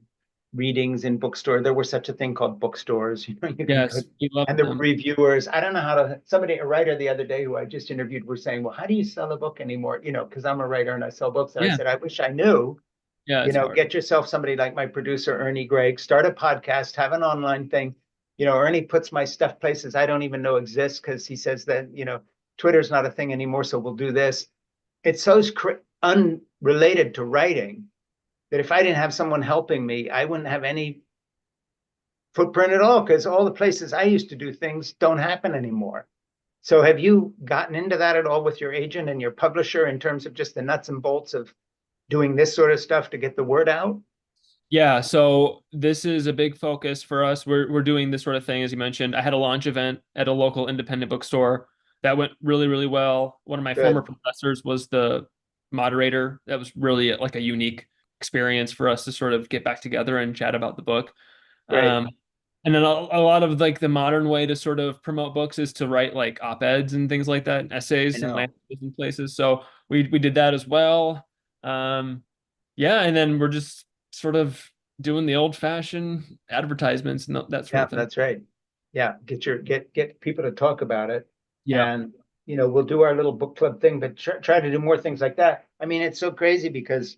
readings in bookstore. There was such a thing called bookstores. You can go, yes, we love and there were them. reviewers. I don't know how to. Somebody, a writer the other day who I just interviewed, was saying, "Well, how do you sell a book anymore?" Because I'm a writer and I sell books. And I Yeah, said, "I wish I knew." yeah, it's hard. Get yourself somebody like my producer Ernie Gregg, start a podcast, have an online thing. Ernie puts my stuff places I don't even know exist because he says that Twitter's not a thing anymore, so we'll do this. It's so unrelated to writing that if I didn't have someone helping me, I wouldn't have any footprint at all because all the places I used to do things don't happen anymore. So have you gotten into that at all with your agent and your publisher in terms of just the nuts and bolts of doing this sort of stuff to get the word out? Yeah, so this is a big focus for us. We're doing this sort of thing, as you mentioned. I had a launch event at a local independent bookstore that went really, really well. One of my former Good, professors was the moderator. That was really like a unique experience for us to sort of get back together and chat about the book. great. Um, and then a lot of like the modern way to sort of promote books is to write like op-eds and things like that, I essays and know. languages and places. So we did that as well. Um, yeah, and then we're just sort of doing the old-fashioned advertisements and that sort Yeah, of thing. that's right. Yeah, get people to talk about it, Yeah. and we'll do our little book club thing, but try to do more things like that. I mean, it's so crazy because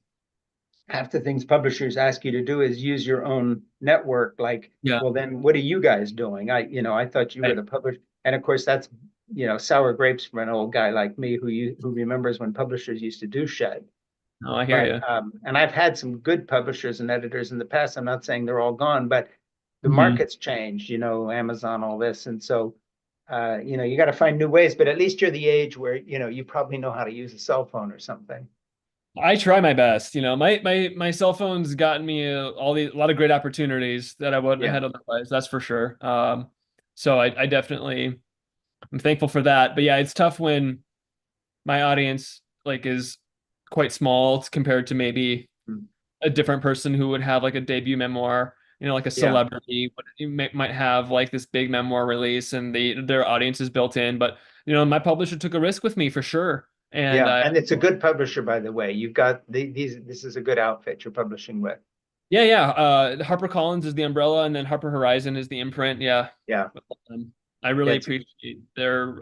half the things publishers ask you to do is use your own network. Like, Yeah. well, then what are you guys doing? I thought you were Right. the publisher, and of course that's sour grapes for an old guy like me who remembers when publishers used to do shed. No, I hear But you. and I've had some good publishers and editors in the past. I'm not saying they're all gone, but the Hmm. market's changed, Amazon, all this. And so, you got to find new ways, but at least you're the age where, you probably know how to use a cell phone or something. I try my best. You know, my cell phone's gotten me a lot of great opportunities that I wouldn't have Yeah. had otherwise. That's for sure. So I definitely I'm thankful for that. But yeah, it's tough when my audience like is quite small compared to maybe Mm. a different person who would have like a debut memoir, like a Yeah. celebrity might have like this big memoir release and their audience is built in. But my publisher took a risk with me for sure. And Yeah. And it's a good publisher, by the way. You've got this is a good outfit you're publishing with. yeah, yeah. HarperCollins is the umbrella, and then Harper Horizon is the imprint. Yeah. Yeah. Um, I really It's appreciate their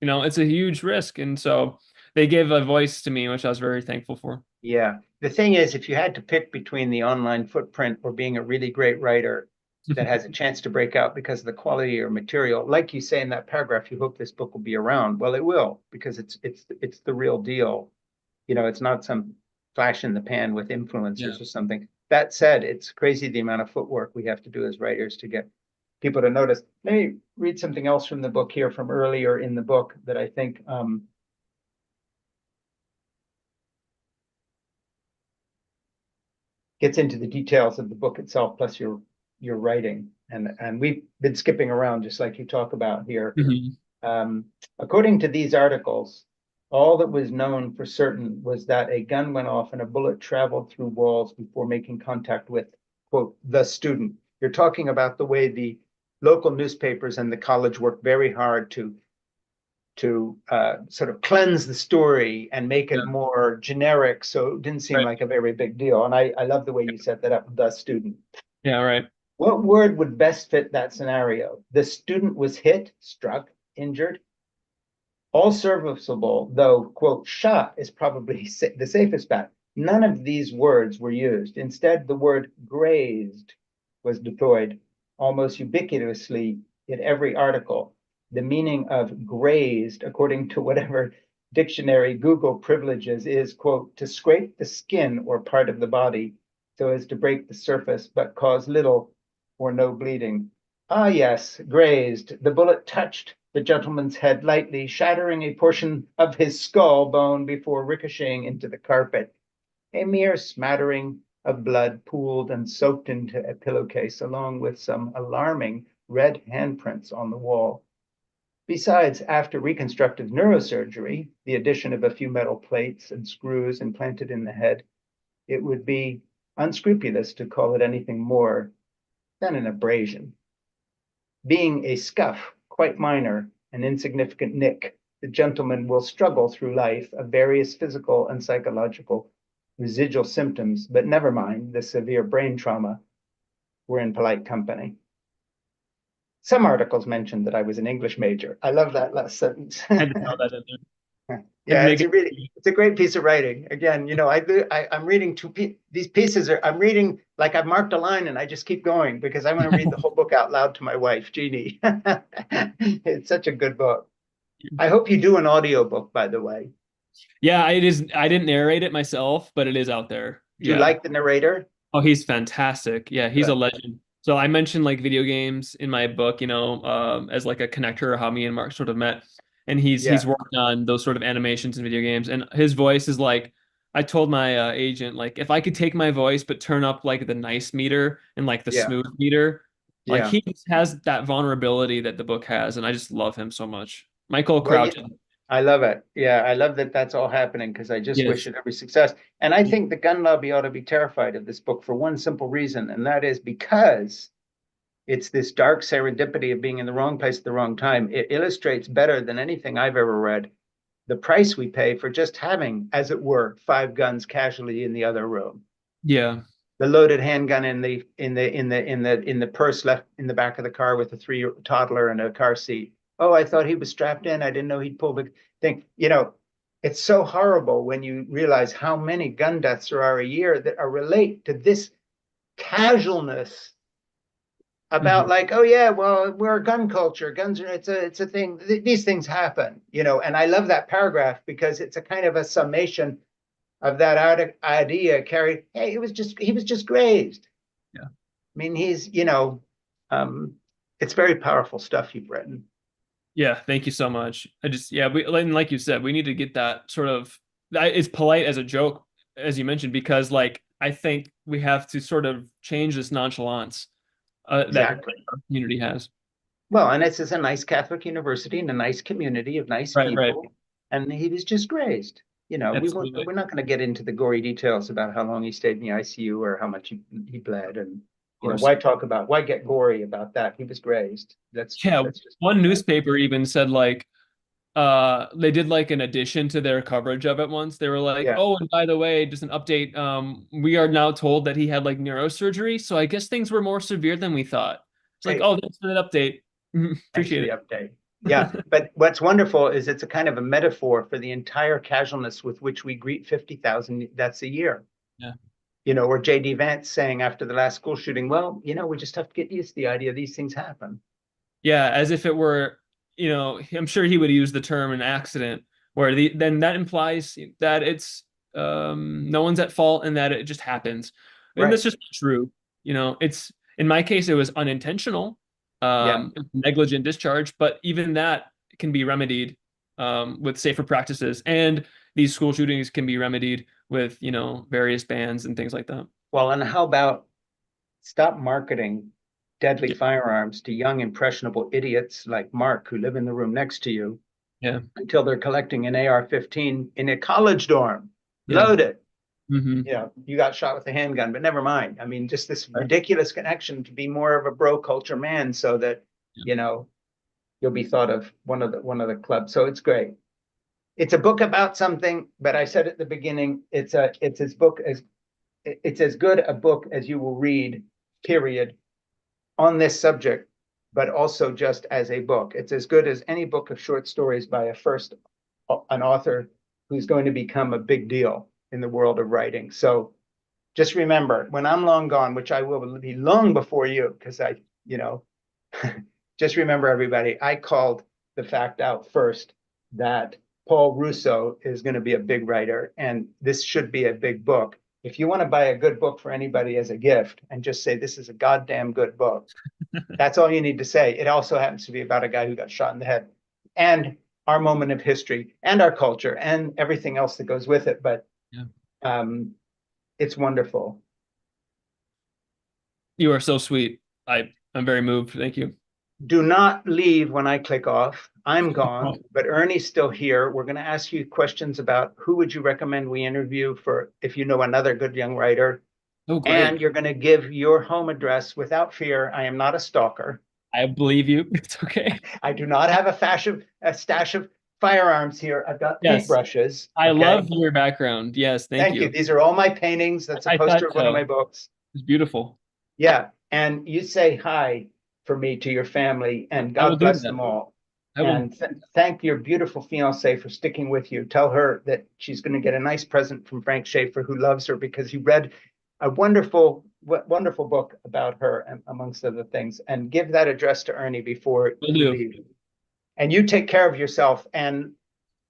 it's a huge risk, and so they gave a voice to me, which I was very thankful for. Yeah. The thing is, if you had to pick between the online footprint or being a really great writer that has a chance to break out because of the quality of your material, like you say in that paragraph, you hope this book will be around. Well, it will because it's the real deal. It's not some flash in the pan with Yeah. influencers or something. That said, it's crazy the amount of footwork we have to do as writers to get people to notice. Let me read something else from the book here from earlier in the book that I think gets into the details of the book itself, plus your writing. And we've been skipping around just like you talk about here. Mhm. Um, According to these articles, all that was known for certain was that a gun went off and a bullet traveled through walls before making contact with, quote, the student. You're talking about the way the local newspapers and the college worked very hard to sort of cleanse the story and make Yeah. it more generic so it didn't seem Right. like a very big deal. And I love the way you set that up, the student. Yeah. Right. What word would best fit that scenario? The student was hit, struck, injured. All serviceable, though, quote, shot is probably the safest bet. None of these words were used. Instead, the word grazed was deployed almost ubiquitously in every article. The meaning of grazed, according to whatever dictionary Google privileges, is, quote, to scrape the skin or part of the body so as to break the surface but cause little or no bleeding. Ah, yes, grazed. The bullet touched the gentleman's head lightly, shattering a portion of his skull bone before ricocheting into the carpet. A mere smattering of blood pooled and soaked into a pillowcase, along with some alarming red handprints on the wall. Besides, after reconstructive neurosurgery, the addition of a few metal plates and screws implanted in the head, it would be unscrupulous to call it anything more then an abrasion. Being a scuff, quite minor, an insignificant nick, the gentleman will struggle through life of various physical and psychological residual symptoms, but never mind the severe brain trauma. We're in polite company. Some articles mentioned that I was an English major. I love that last sentence. I had to throw that in there. Had to Yeah, make it. it's a great piece of writing. Again, you know, I'm reading these pieces I'm reading like I've marked a line and I just keep going because I want to read the whole book out loud to my wife, Jeannie. It's such a good book. I hope you do an audiobook, by the way. Yeah, it is. I didn't narrate it myself, but it is out there. Do you Yeah. like the narrator? Oh, he's fantastic. Yeah, he's a Good. legend. So I mentioned like video games in my book, as like a connector, how me and Mark sort of met. And he's Yeah, worked on those sort of animations in video games. And his voice is like, I told my agent, like, if I could take my voice but turn up like the nice meter and like the yeah, smooth meter, like yeah. he just has that vulnerability that the book has, and I just love him so much. Michael Well, yeah, Crouch. I love it. Yeah, I love that that's all happening because I just wish Yes. it every success. And I think the gun lobby ought to be terrified of this book for one simple reason, and that is because it's this dark serendipity of being in the wrong place at the wrong time. It illustrates better than anything I've ever read the price we pay for just having, as it were, five guns casually in the other room. Yeah. The loaded handgun in the purse left in the back of the car with a toddler in a car seat. Oh, I thought he was strapped in. I didn't know he'd pull the thing. You know, it's so horrible when you realize how many gun deaths there are a year that are relate to this casualness about Mhm. like, oh yeah, well, we're a gun culture. Guns are it's a thing. These things happen, you know. And I love that paragraph because it's a kind of a summation of that idea carried. Hey, he was just grazed. Yeah. I mean, um, it's very powerful stuff you've written. Yeah, thank you so much. Yeah, and like you said, we need to get that sort of, it's polite as a joke, as you mentioned, because like I think we have to sort of change this nonchalance that Exactly. our community has. Well, and it's a nice Catholic university and a nice community of nice Right, right. people, and he was just grazed. You know, Absolutely. we're not going to get into the gory details about how long he stayed in the ICU or how much he bled, and Of you know, course. why get gory about that? He was grazed. Yeah, That's just one that. newspaper even said like they did like an addition to their coverage of it once. They were like, Yeah, "Oh, and by the way, just an update. We are now told that he had like neurosurgery, so I guess things were more severe than we thought." It's like, great. "Oh, thanks for that update. Thanks for Appreciate the it." update. Yeah, but what's wonderful is it's a kind of a metaphor for the entire casualness with which we greet 50,000 deaths a year. Yeah. You know, or J.D. Vance saying after the last school shooting, well, you know, we just have to get used to the idea these things happen. Yeah, as if it were, I'm sure he would use the term an accident, where then that implies that it's no one's at fault and that it just happens. And Right. that's just not true. It's in my case it was unintentional, Yeah. negligent discharge, but even that can be remedied with safer practices. And these school shootings can be remedied with, various bans and things like that. Well, and how about stop marketing deadly Yeah. firearms to young, impressionable idiots like Mark, who live in the room next to you, Yeah. until they're collecting an AR-15 in a college dorm, Yeah. loaded. Hmm. You know, you got shot with a handgun, but never mind. I mean, just this Right. ridiculous connection to be more of a bro culture man so that, Yeah. you know, you'll be thought of one of the clubs. So it's great. It's a book about something, but I said at the beginning, it's as good a book as you will read, period, on this subject, but also just as a book. It's as good as any book of short stories by an author who's going to become a big deal in the world of writing. So just remember, when I'm long gone, which I will be long before you, because you know, just remember, everybody, I called the fact out first that Paul Rousseau is going to be a big writer, and this should be a big book. If you want to buy a good book for anybody as a gift and just say, this is a goddamn good book, that's all you need to say. It also happens to be about a guy who got shot in the head and our moment of history and our culture and everything else that goes with it. But Yeah. um, it's wonderful. You are so sweet. I'm very moved. Thank you. Do not leave when I click off. I'm gone, but Ernie's still here. We're going to ask you questions about who would you recommend we interview for if you know another good young writer. Oh, and great. you're going to give your home address without fear. I am not a stalker. I believe you. It's okay. I do not have a stash of firearms here. I've got Yes. paintbrushes. I Okay. love your background. Yes, thank Thank you. you. These are all my paintings. That's a I poster thought of one of my so. books. It's beautiful. Yeah. And you say hi for me to your family, and I will God do bless that. them all. I will. And thank your beautiful fiance for sticking with you. Tell her that she's going to get a nice present from Frank Schaeffer, who loves her because he read a wonderful book about her, amongst other things. And give that address to Ernie before Will you do. leave. And you take care of yourself. And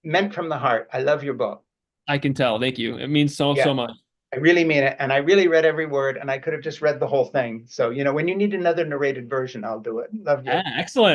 meant from the heart, I love your book. I can tell. Thank you. It means so, Yeah, so much. I really mean it. And I really read every word, and I could have just read the whole thing. So, when you need another narrated version, I'll do it. Love you. Ah, excellent.